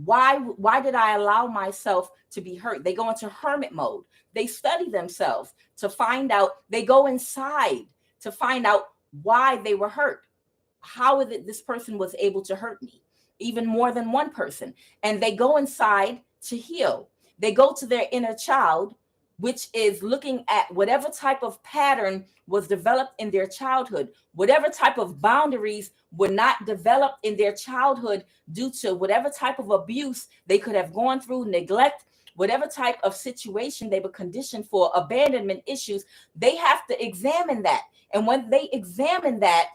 Speaker 1: Why did I allow myself to be hurt? They go into hermit mode. They study themselves to find out. They go inside to find out why they were hurt. How is it this person was able to hurt me? Even more than one person. And they go inside to heal. They go to their inner child, which is looking at whatever type of pattern was developed in their childhood, whatever type of boundaries were not developed in their childhood due to whatever type of abuse they could have gone through, neglect, whatever type of situation they were conditioned for, abandonment issues. They have to examine that. And when they examine that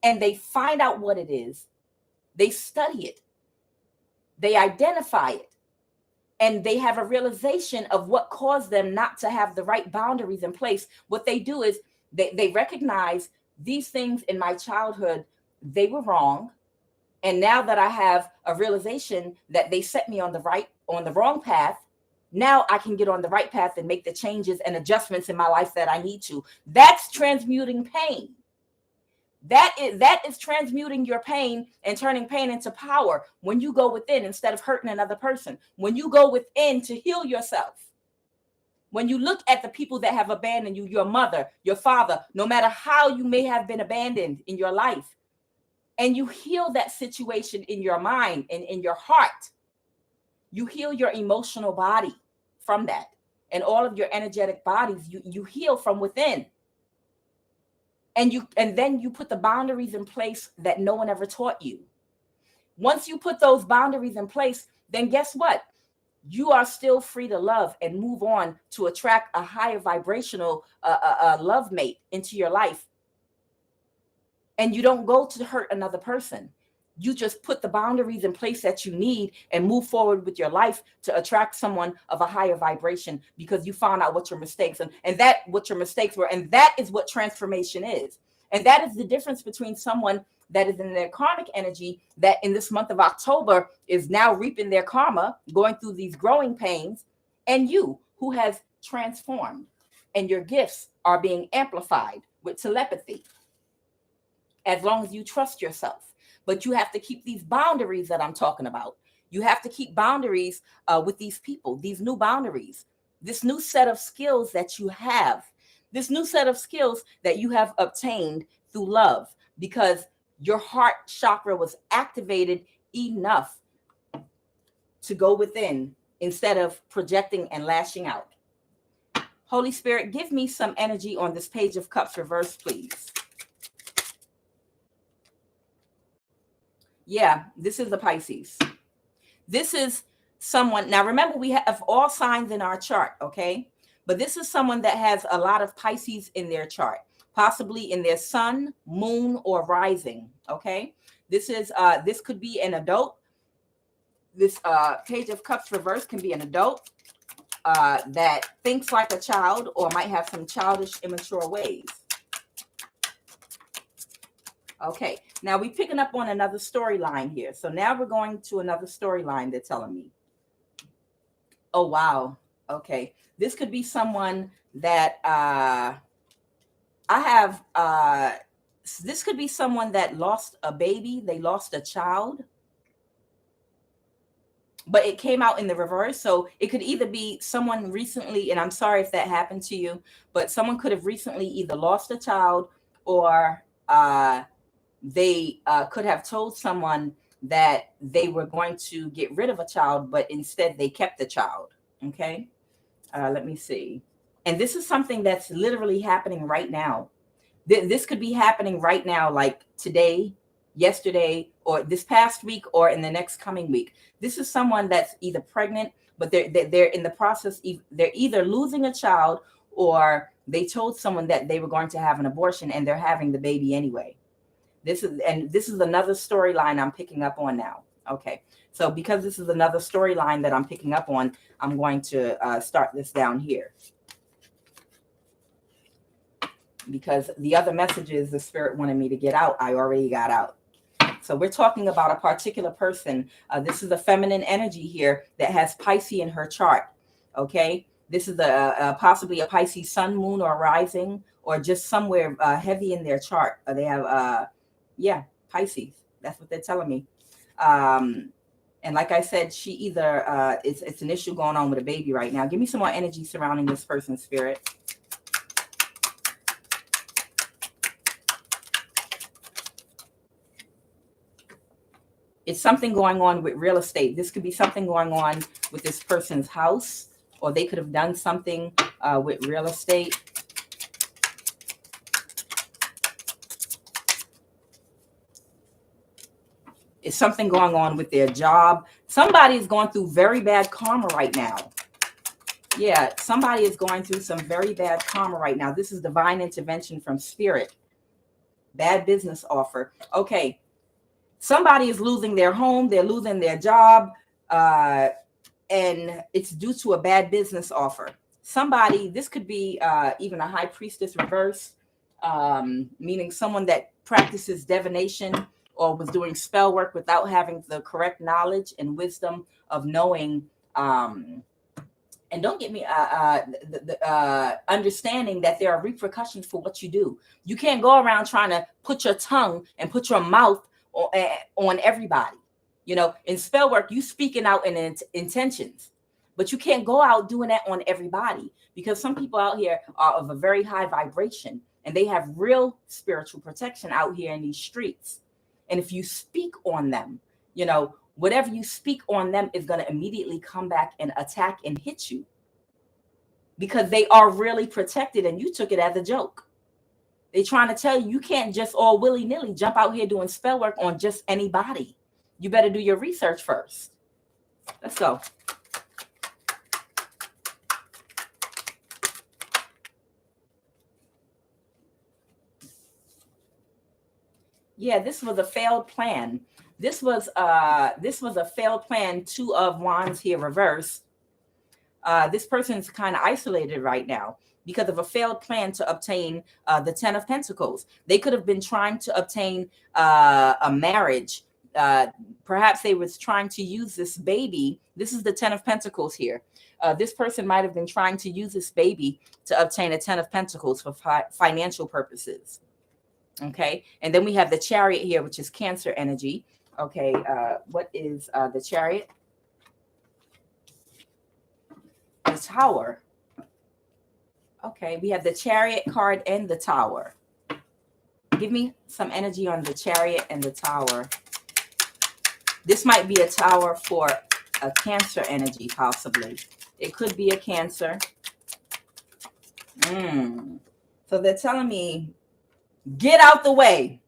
Speaker 1: and they find out what it is, they study it, they identify it, and they have a realization of what caused them not to have the right boundaries in place. What they do is they recognize these things in my childhood, they were wrong. And now that I have a realization that they set me on the wrong path, now I can get on the right path and make the changes and adjustments in my life that I need to. That's transmuting pain. That is transmuting your pain and turning pain into power when you go within instead of hurting another person. When you go within to heal yourself. When you look at the people that have abandoned you, your mother, your father, no matter how you may have been abandoned in your life, and you heal that situation in your mind and in your heart, you heal your emotional body from that, and all of your energetic bodies, you heal from within. And then you put the boundaries in place that no one ever taught you. Once you put those boundaries in place, then guess what? You are still free to love and move on to attract a higher vibrational love mate into your life. And you don't go to hurt another person. You just put the boundaries in place that you need and move forward with your life to attract someone of a higher vibration, because you found out what your mistakes and that what your mistakes were. And that is what transformation is. And that is the difference between someone that is in their karmic energy, that in this month of October is now reaping their karma, going through these growing pains, and you who has transformed, and your gifts are being amplified with telepathy, as long as you trust yourself. But you have to keep these boundaries that I'm talking about. You have to keep boundaries with these people, these new boundaries, this new set of skills that you have, this new set of skills that you have obtained through love, because your heart chakra was activated enough to go within instead of projecting and lashing out. Holy Spirit, give me some energy on this Page of Cups reverse, please. Yeah, this is the Pisces. This is someone, now remember, we have all signs in our chart, okay? But this is someone that has a lot of Pisces in their chart, possibly in their sun, moon, or rising, okay? This could be an adult. This Page of Cups reverse can be an adult that thinks like a child or might have some childish, immature ways. Okay, now we're picking up on another storyline here. So now we're going to another storyline, they're telling me. Oh, wow. Okay, this could be someone that this could be someone that lost a baby. They lost a child, but it came out in the reverse. So it could either be someone recently, and I'm sorry if that happened to you, but someone could have recently either lost a child, or they could have told someone that they were going to get rid of a child, but instead they kept the child. Okay, let me see. And this is something that's literally happening right now. This could be happening right now, like today, yesterday, or this past week, or in the next coming week. This is someone that's either pregnant, but they're in the process. They're either losing a child, or they told someone that they were going to have an abortion and they're having the baby anyway. This is another storyline I'm picking up on now. Okay, so because this is another storyline that I'm picking up on, I'm going to start this down here, because the other messages the Spirit wanted me to get out, I already got out. So we're talking about a particular person. This is a feminine energy here that has Pisces in her chart. Okay, this is possibly a Pisces sun, moon, or rising, or just somewhere heavy in their chart. They have yeah, Pisces. That's what they're telling me. And like I said, she either, it's an issue going on with a baby right now. Give me some more energy surrounding this person's spirit. It's something going on with real estate. This could be something going on with this person's house, or they could have done something with real estate. It's something going on with their job. Somebody is going through very bad karma right now. Yeah, somebody is going through some very bad karma right now. This is divine intervention from spirit. Bad business offer. Okay. Somebody is losing their home. They're losing their job. And it's due to a bad business offer. Somebody, this could be even a high priestess reverse, meaning someone that practices divination or was doing spell work without having the correct knowledge and wisdom of knowing, and don't get me understanding that there are repercussions for what you do. You can't go around trying to put your tongue and put your mouth on everybody. You know, in spell work, you speaking out in intentions, but you can't go out doing that on everybody, because some people out here are of a very high vibration and they have real spiritual protection out here in these streets. And if you speak on them, you know, whatever you speak on them is going to immediately come back and attack and hit you, because they are really protected and you took it as a joke. They're trying to tell you, you can't just all willy-nilly jump out here doing spell work on just anybody. You better do your research first. Let's go. Yeah, this was a failed plan. This was a failed plan. 2 of Wands here, reverse. This person's kind of isolated right now because of a failed plan to obtain the 10 of Pentacles. They could have been trying to obtain a marriage. Perhaps they was trying to use this baby. This is the 10 of Pentacles here. This person might have been trying to use this baby to obtain a 10 of Pentacles for financial purposes. Okay. And then we have the Chariot here, which is Cancer energy. Okay. What is the Chariot? The Tower. Okay. We have the Chariot card and the Tower. Give me some energy on the Chariot and the Tower. This might be a Tower for a Cancer energy, possibly. It could be a Cancer. So they're telling me, get out the way.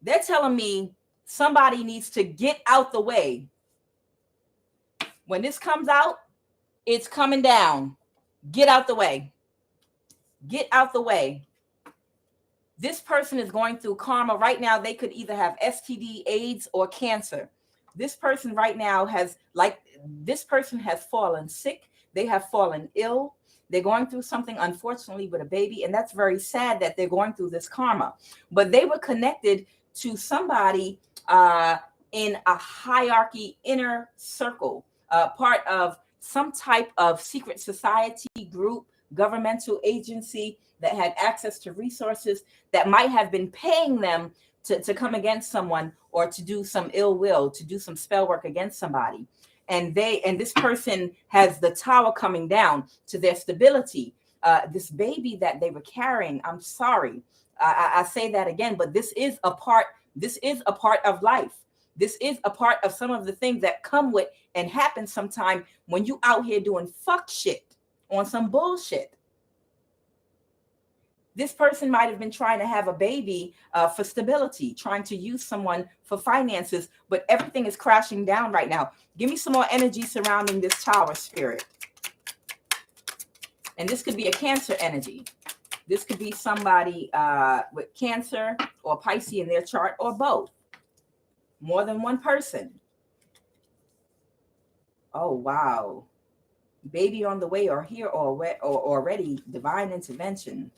Speaker 1: They're telling me somebody needs to get out the way. When this comes out, it's coming down. Get out the way. Get out the way. This person is going through karma right now. They could either have STD, AIDS, or cancer. This person right now has, this person has fallen sick. They have fallen ill. They're going through something, unfortunately, with a baby. And that's very sad that they're going through this karma. But they were connected to somebody in a hierarchy, inner circle, part of some type of secret society group, governmental agency that had access to resources that might have been paying them to come against someone or to do some ill will, to do some spell work against somebody. And this person has the Tower coming down to their stability. This baby that they were carrying, I'm sorry, I say that again, but this is a part of life. This is a part of some of the things that come with and happen sometime when you out here doing fuck shit on some bullshit. This person might have been trying to have a baby for stability, trying to use someone for finances, but everything is crashing down right now. Give me some more energy surrounding this Tower spirit. And this could be a Cancer energy. This could be somebody with Cancer or Pisces in their chart, or both. More than one person. Oh, wow. Baby on the way, or here, or already. Divine intervention.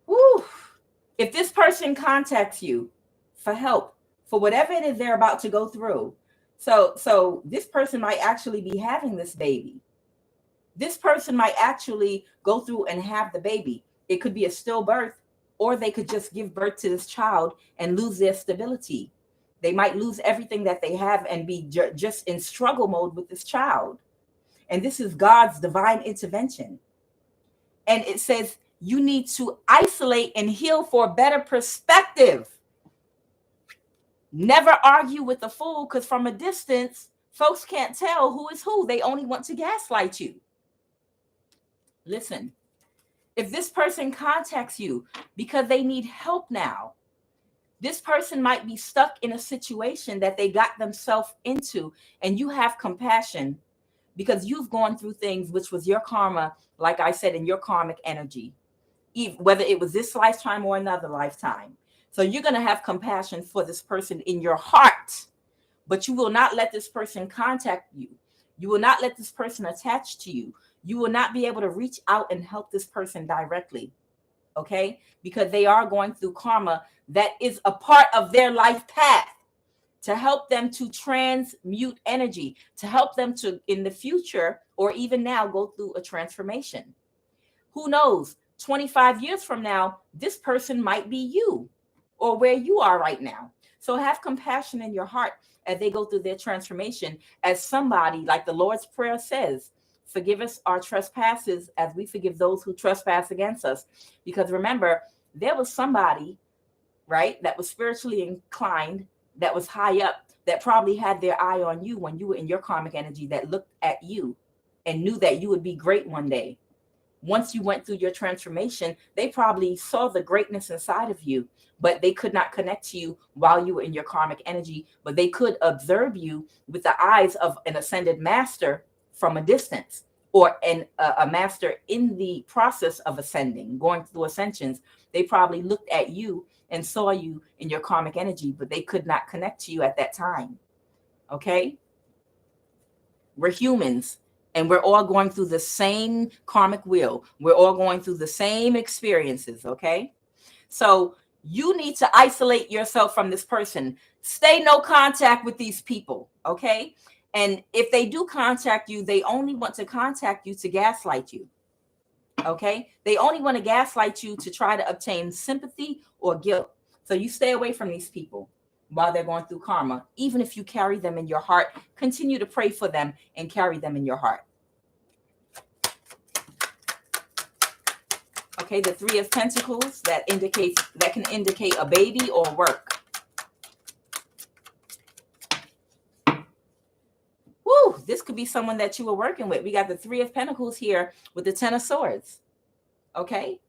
Speaker 1: Woo. If this person contacts you for help, for whatever it is they're about to go through. So this person might actually be having this baby. This person might actually go through and have the baby. It could be a stillbirth, or they could just give birth to this child and lose their stability. They might lose everything that they have and be just in struggle mode with this child. And this is God's divine intervention. And it says you need to isolate and heal for a better perspective. Never argue with a fool, because from a distance, folks can't tell who is who. They only want to gaslight you. Listen, if this person contacts you because they need help now, this person might be stuck in a situation that they got themselves into, and you have compassion because you've gone through things which was your karma, like I said, in your karmic energy, whether it was this lifetime or another lifetime. So you're going to have compassion for this person in your heart, but you will not let this person contact you. You will not let this person attach to you. You will not be able to reach out and help this person directly, okay? Because they are going through karma that is a part of their life path, to help them to transmute energy, to help them to, in the future or even now, go through a transformation. Who knows, 25 years from now, this person might be you or where you are right now. So have compassion in your heart as they go through their transformation, as somebody, like the Lord's Prayer says, forgive us our trespasses as we forgive those who trespass against us. Because remember, there was somebody, right, that was spiritually inclined, that was high up, that probably had their eye on you when you were in your karmic energy, that looked at you and knew that you would be great one day. Once you went through your transformation, they probably saw the greatness inside of you, but they could not connect to you while you were in your karmic energy, but they could observe you with the eyes of an ascended master from a distance, or a master in the process of ascending, going through ascensions. They probably looked at you and saw you in your karmic energy, but they could not connect to you at that time. Okay? We're humans, and we're all going through the same karmic wheel. We're all going through the same experiences, okay? So you need to isolate yourself from this person. Stay no contact with these people, okay? And if they do contact you, they only want to contact you to gaslight you, okay? They only want to gaslight you to try to obtain sympathy or guilt. So you stay away from these people while they're going through karma. Even if you carry them in your heart, continue to pray for them and carry them in your heart. Okay, the Three of Pentacles, that can indicate a baby or work. Woo, this could be someone that you were working with. We got the Three of Pentacles here with the Ten of Swords. Okay,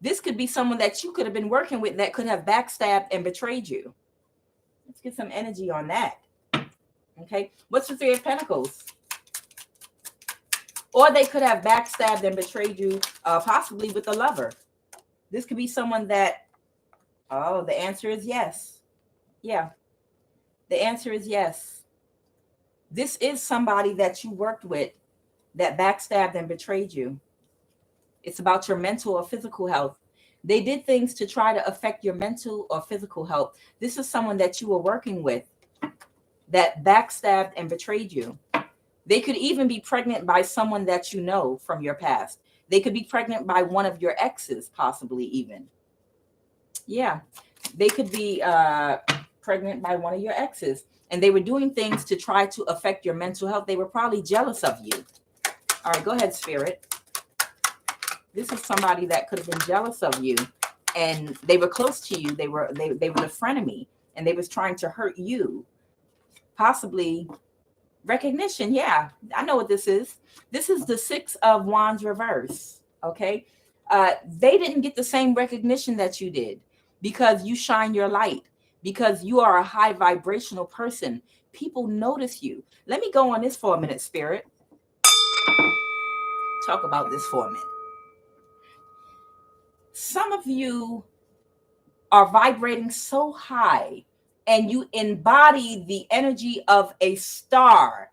Speaker 1: this could be someone that you could have been working with that could have backstabbed and betrayed you. Let's get some energy on that. Okay, what's the Three of Pentacles? Or they could have backstabbed and betrayed you, possibly with a lover. This could be someone that, oh, the answer is yes. Yeah, the answer is yes. This is somebody that you worked with that backstabbed and betrayed you. It's about your mental or physical health. They did things to try to affect your mental or physical health. This is someone that you were working with that backstabbed and betrayed you. They could even be pregnant by someone that you know from your past. They could be pregnant by one of your exes, possibly even. Yeah, they could be pregnant by one of your exes. And they were doing things to try to affect your mental health. They were probably jealous of you. All right, go ahead, Spirit. This is somebody that could have been jealous of you. And they were close to you. They were the frenemy. And they was trying to hurt you. Possibly recognition. Yeah, I know what this is. This is the Six of Wands reverse. Okay. They didn't get the same recognition that you did because you shine your light, because you are a high vibrational person. People notice you. Let me go on this for a minute, Spirit. Talk about this for a minute. Some of you are vibrating so high and you embody the energy of a star.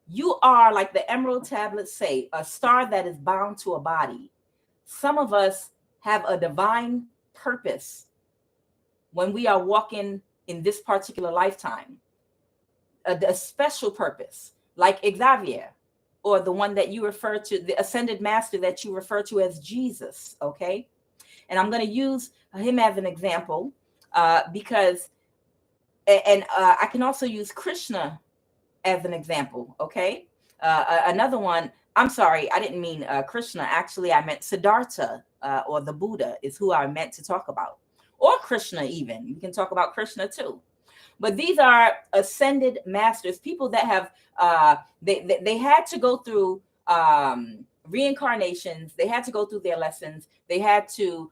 Speaker 1: You are, like the emerald tablets say, a star that is bound to a body. Some of us have a divine purpose when we are walking in this particular lifetime, a special purpose, like Xavier, or the one that you refer to, the ascended master that you refer to as Jesus, okay? And I'm going to use him as an example because And I can also use Krishna as an example. Okay. Another one, I'm sorry, I didn't mean Krishna. Actually, I meant Siddhartha, or the Buddha is who I meant to talk about. Or Krishna, even. You can talk about Krishna too. But these are ascended masters, people that have, they had to go through reincarnations. They had to go through their lessons. They had to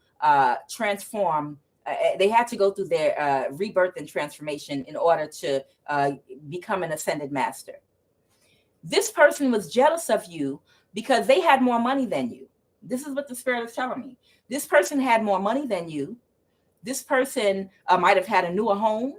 Speaker 1: transform. They had to go through their rebirth and transformation in order to become an ascended master. This person was jealous of you because they had more money than you. This is what the spirit is telling me. This person had more money than you. This person might have had a newer home.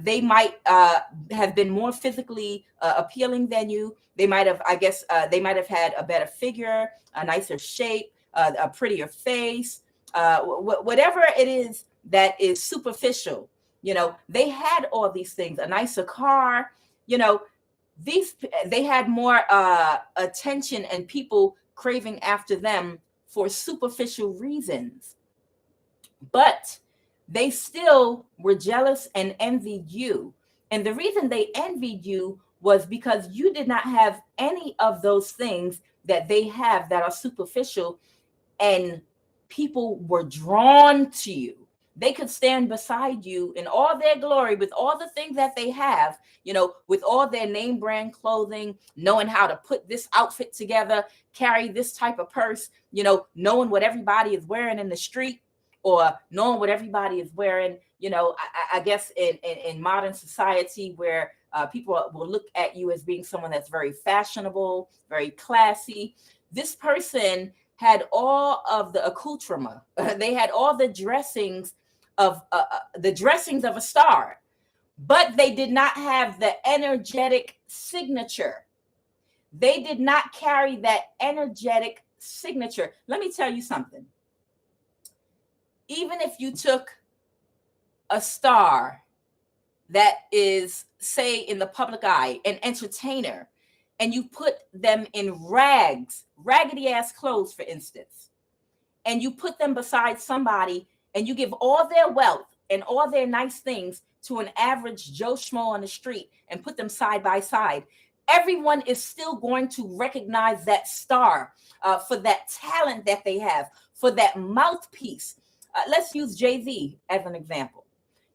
Speaker 1: They might have been more physically appealing than you. They might have, I guess, they might have had a better figure, a nicer shape, a prettier face, whatever it is that is superficial. You know, they had all these things, a nicer car, you know, they had more attention and people craving after them for superficial reasons. But they still were jealous and envied you. And the reason they envied you was because you did not have any of those things that they have that are superficial, and people were drawn to you. They could stand beside you in all their glory with all the things that they have, you know, with all their name brand clothing, knowing how to put this outfit together, carry this type of purse, you know, knowing what everybody is wearing in the street, or knowing what everybody is wearing, you know, I guess in modern society where people will look at you as being someone that's very fashionable, very classy. This person had all of the accoutrement. They had all the dressings of a star, but they did not have the energetic signature. They did not carry that energetic signature. Let me tell you something. Even if you took a star that is, say, in the public eye, an entertainer, and you put them in raggedy ass clothes, for instance, and you put them beside somebody and you give all their wealth and all their nice things to an average Joe Schmo on the street and put them side by side, everyone is still going to recognize that star for that talent that they have, for that mouthpiece. Let's use Jay-Z as an example.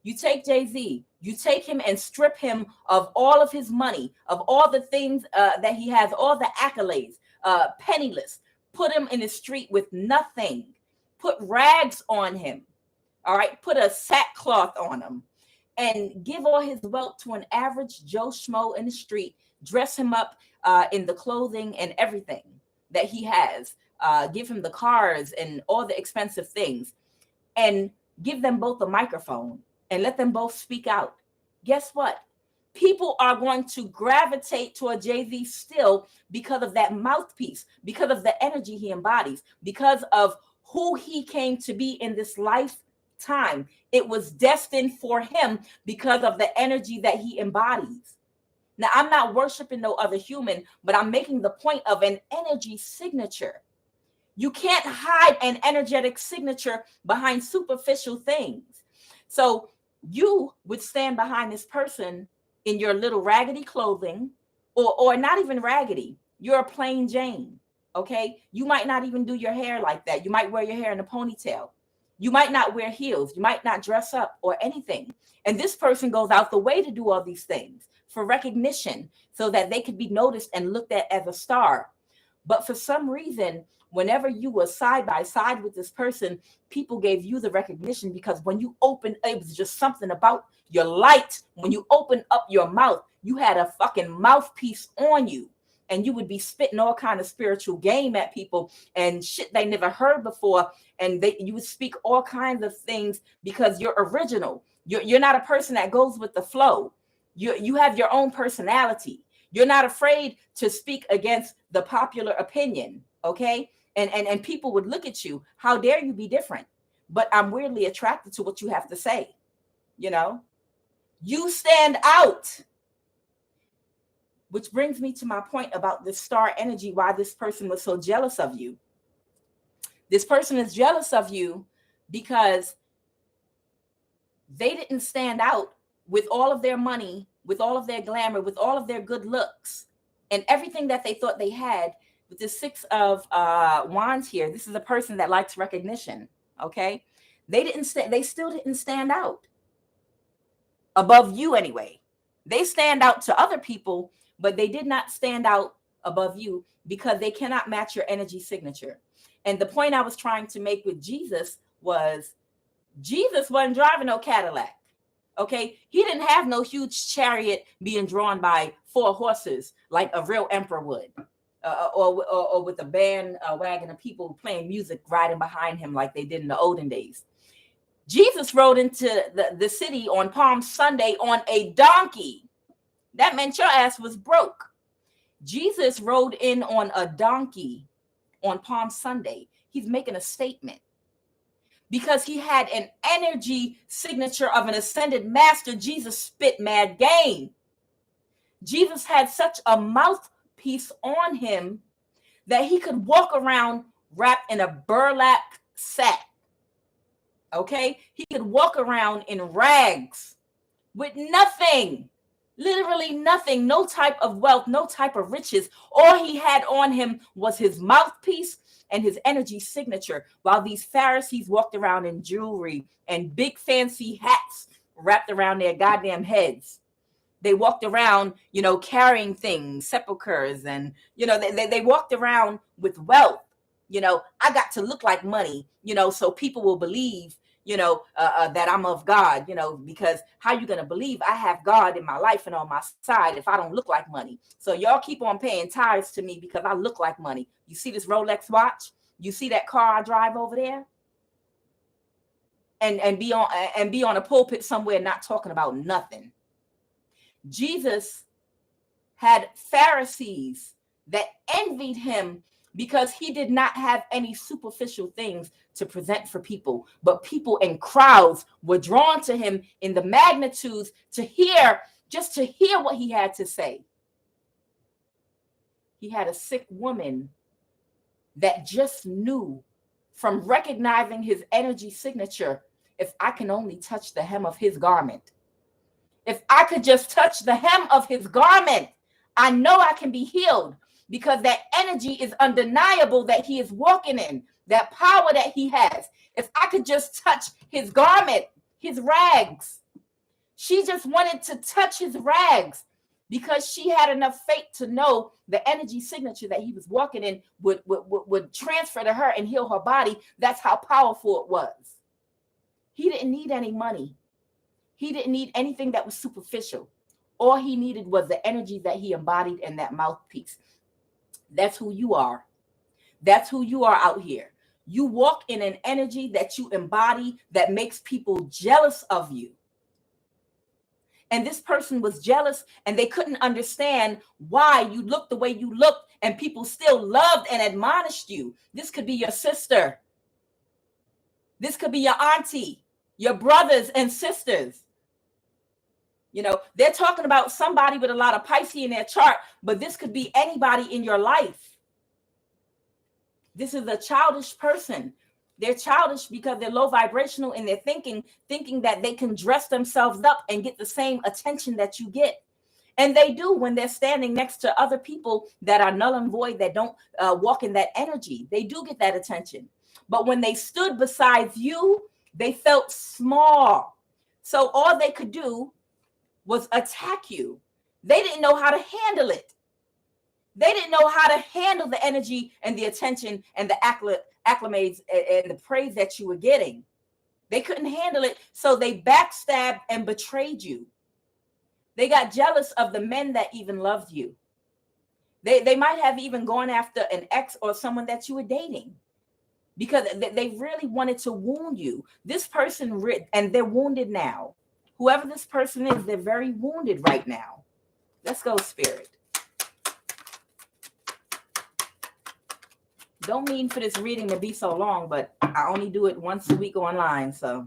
Speaker 1: You take Jay-Z, you take him and strip him of all of his money, of all the things that he has, all the accolades, penniless, put him in the street with nothing, put rags on him, all right, put a sackcloth on him, and give all his wealth to an average Joe Schmo in the street, dress him up in the clothing and everything that he has, give him the cars and all the expensive things, and give them both a microphone and let them both speak out. Guess what? People are going to gravitate toward Jay-Z still because of that mouthpiece, because of the energy he embodies, because of who he came to be in this lifetime. It was destined for him because of the energy that he embodies. Now, I'm not worshiping no other human, but I'm making the point of an energy signature. You can't hide an energetic signature behind superficial things. So you would stand behind this person in your little raggedy clothing, or not even raggedy. You're a plain Jane, okay? You might not even do your hair like that. You might wear your hair in a ponytail. You might not wear heels. You might not dress up or anything. And this person goes out the way to do all these things for recognition so that they could be noticed and looked at as a star. But for some reason, whenever you were side by side with this person, people gave you the recognition because when you opened, it was just something about your light. When you opened up your mouth, you had a fucking mouthpiece on you, and you would be spitting all kind of spiritual game at people and shit they never heard before. And you would speak all kinds of things because you're original. You're not a person that goes with the flow. You have your own personality. You're not afraid to speak against the popular opinion, okay? And people would look at you. How dare you be different? But I'm weirdly attracted to what you have to say. You know, you stand out. Which brings me to my point about this star energy, why this person was so jealous of you. This person is jealous of you because they didn't stand out with all of their money, with all of their glamour, with all of their good looks, and everything that they thought they had. With the Six of Wands here, this is a person that likes recognition. Okay, they still didn't stand out above you anyway. They stand out to other people, but they did not stand out above you because they cannot match your energy signature. And the point I was trying to make with Jesus was Jesus wasn't driving no Cadillac. Okay, he didn't have no huge chariot being drawn by 4 horses like a real emperor would, or with a band wagon of people playing music riding behind him like they did in the olden days. Jesus rode into the city on Palm Sunday on a donkey. That meant your ass was broke. Jesus rode in on a donkey on Palm Sunday. He's making a statement because he had an energy signature of an ascended master. Jesus spit mad game. Jesus had such a mouthpiece on him that he could walk around wrapped in a burlap sack. Okay, he could walk around in rags with nothing, literally nothing, no type of wealth, no type of riches. All he had on him was his mouthpiece and his energy signature, while these Pharisees walked around in jewelry and big fancy hats wrapped around their goddamn heads. They walked around, carrying things, sepulchers, and, they walked around with wealth. I got to look like money, so people will believe, that I'm of God, because how you going to believe I have God in my life and on my side if I don't look like money? So y'all keep on paying tithes to me because I look like money. You see this Rolex watch? You see that car I drive over there? And be on a pulpit somewhere not talking about nothing. Jesus had Pharisees that envied him because he did not have any superficial things to present for people, but people in crowds were drawn to him in the magnitudes to hear what he had to say. He had a sick woman that just knew from recognizing his energy signature, if I can only touch the hem of his garment, if I could just touch the hem of his garment, I know I can be healed, because that energy is undeniable that he is walking in, that power that he has. If I could just touch his garment, his rags. She just wanted to touch his rags because she had enough faith to know the energy signature that he was walking in would transfer to her and heal her body. That's how powerful it was. He didn't need any money. He didn't need anything that was superficial. All he needed was the energy that he embodied in that mouthpiece. That's who you are. That's who you are out here. You walk in an energy that you embody that makes people jealous of you. And this person was jealous and they couldn't understand why you looked the way you looked and people still loved and admonished you. This could be your sister. This could be your auntie, your brothers and sisters. They're talking about somebody with a lot of Pisces in their chart, but this could be anybody in your life. This is a childish person. They're childish because they're low vibrational in their thinking that they can dress themselves up and get the same attention that you get. And they do when they're standing next to other people that are null and void, that don't walk in that energy. They do get that attention. But when they stood beside you, they felt small. So all they could do was attack you. They didn't know how to handle it. They didn't know how to handle the energy and the attention and the acclimates and the praise that you were getting. They couldn't handle it, so they backstabbed and betrayed you. They got jealous of the men that even loved you. They might have even gone after an ex or someone that you were dating because they really wanted to wound you. This person, and they're wounded now. Whoever this person is, they're very wounded right now. Let's go, Spirit. Don't mean for this reading to be so long, but I only do it once a week online, so.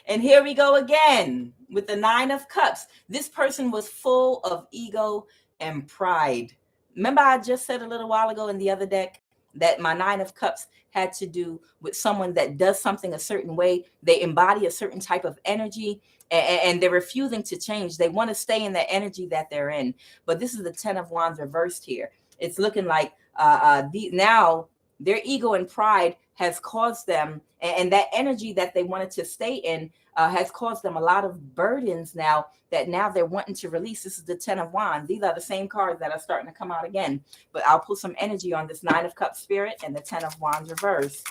Speaker 1: And here we go again with the 9 of Cups. This person was full of ego and pride. Remember I just said a little while ago in the other deck that my Nine of Cups had to do with someone that does something a certain way. They embody a certain type of energy, and they're refusing to change. They want to stay in that energy that they're in. But this is the Ten of Wands reversed here. It's looking like now their ego and pride has caused them, and that energy that they wanted to stay in has caused them a lot of burdens now that now they're wanting to release. This is the Ten of Wands. These are the same cards that are starting to come out again. But I'll put some energy on this Nine of Cups spirit and the Ten of Wands reverse.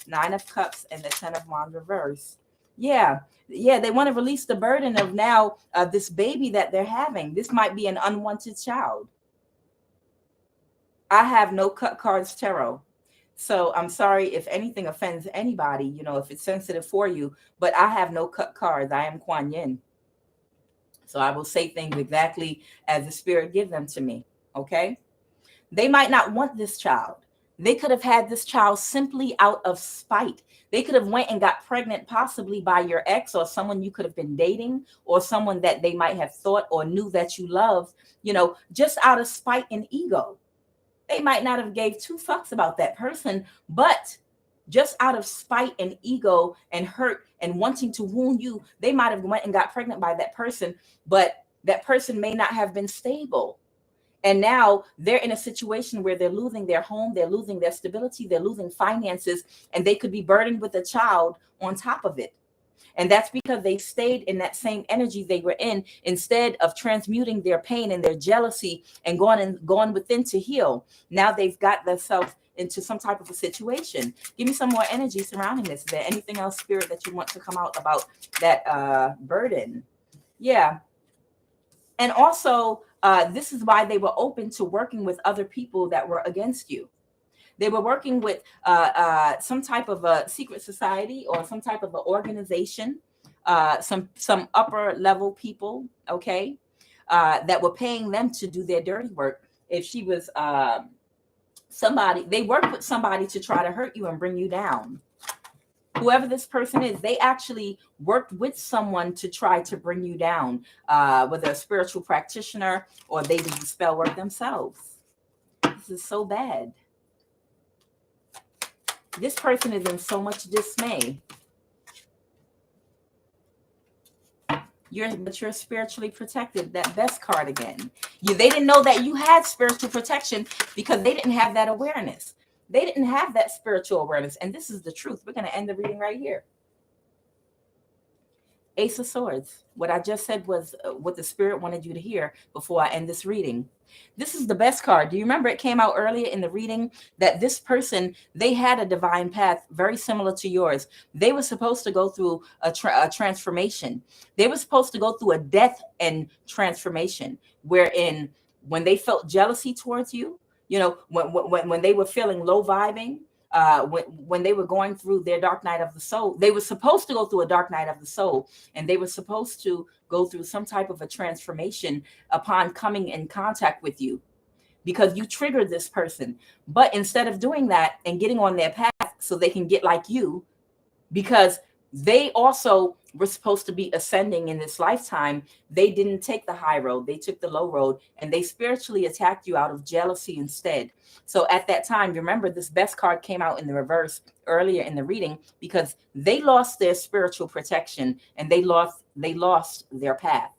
Speaker 1: Nine of Cups and the Ten of Wands reverse. Yeah, they want to release the burden of now this baby that they're having. This might be an unwanted child. I have no cut cards tarot. So I'm sorry if anything offends anybody, you know, if it's sensitive for you, but I have no cut cards. I am Kuan Yin. So I will say things exactly as the spirit gives them to me. Okay. They might not want this child. They could have had this child simply out of spite. They could have went and got pregnant possibly by your ex or someone you could have been dating or someone that they might have thought or knew that you loved, you know, just out of spite and ego. They might not have gave two fucks about that person, but just out of spite and ego and hurt and wanting to wound you, they might have went and got pregnant by that person, but that person may not have been stable. And now they're in a situation where they're losing their home, they're losing their stability, they're losing finances, and they could be burdened with a child on top of it. And that's because they stayed in that same energy they were in instead of transmuting their pain and their jealousy and going within to heal. Now they've got themselves into some type of a situation. Give me some more energy surrounding this. Is there anything else, spirit, that you want to come out about that burden? Yeah. And also, this is why they were open to working with other people that were against you. They were working with some type of a secret society or some type of an organization, some upper level people, okay, that were paying them to do their dirty work. If she was somebody, they worked with somebody to try to hurt you and bring you down. Whoever this person is, they actually worked with someone to try to bring you down, whether a spiritual practitioner or they did the spell work themselves. This is so bad. This person is in so much dismay. But you're spiritually protected. That best card again. They didn't know that you had spiritual protection because they didn't have that awareness. They didn't have that spiritual awareness. And this is the truth. We're going to end the reading right here. Ace of Swords. What I just said was what the spirit wanted you to hear before I end this reading. This is the best card. Do you remember it came out earlier in the reading that this person, they had a divine path very similar to yours. They were supposed to go through a transformation. They were supposed to go through a death and transformation, wherein when they felt jealousy towards you, you know, when they were feeling low vibing, when they were going through their dark night of the soul, they were supposed to go through a dark night of the soul, and they were supposed to go through some type of a transformation upon coming in contact with you because you triggered this person. But instead of doing that and getting on their path so they can get like you, because they also were supposed to be ascending in this lifetime, they didn't take the high road. They took the low road, and they spiritually attacked you out of jealousy instead. So at that time, remember, this best card came out in the reverse earlier in the reading because they lost their spiritual protection and they lost their path.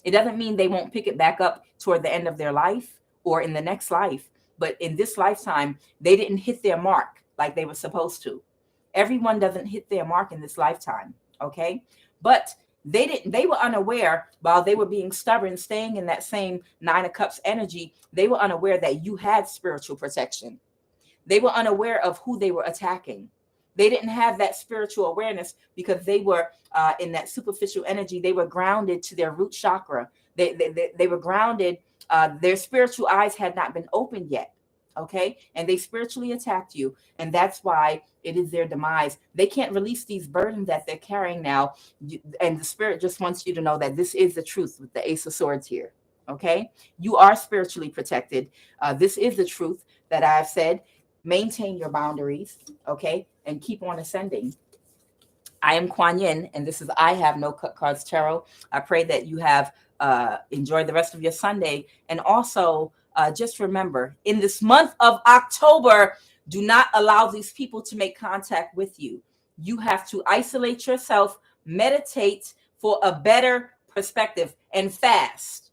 Speaker 1: It doesn't mean they won't pick it back up toward the end of their life or in the next life, but in this lifetime, they didn't hit their mark like they were supposed to. Everyone doesn't hit their mark in this lifetime, okay? But they were unaware while they were being stubborn, staying in that same Nine of Cups energy. They were unaware that you had spiritual protection. They were unaware of who they were attacking. They didn't have that spiritual awareness because they were in that superficial energy. They were grounded to their root chakra. They were grounded. Their spiritual eyes had not been opened yet. Okay. And they spiritually attacked you. And that's why it is their demise. They can't release these burdens that they're carrying now. And the spirit just wants you to know that this is the truth with the Ace of Swords here. Okay. You are spiritually protected. This is the truth that I've said. Maintain your boundaries. Okay. And keep on ascending. I am Kuan Yin, and this is I Have No Cut Cards Tarot. I pray that you have enjoyed the rest of your Sunday. And also, just remember, in this month of October, Do not allow these people to make contact with you. You have to isolate yourself, meditate for a better perspective, and fast.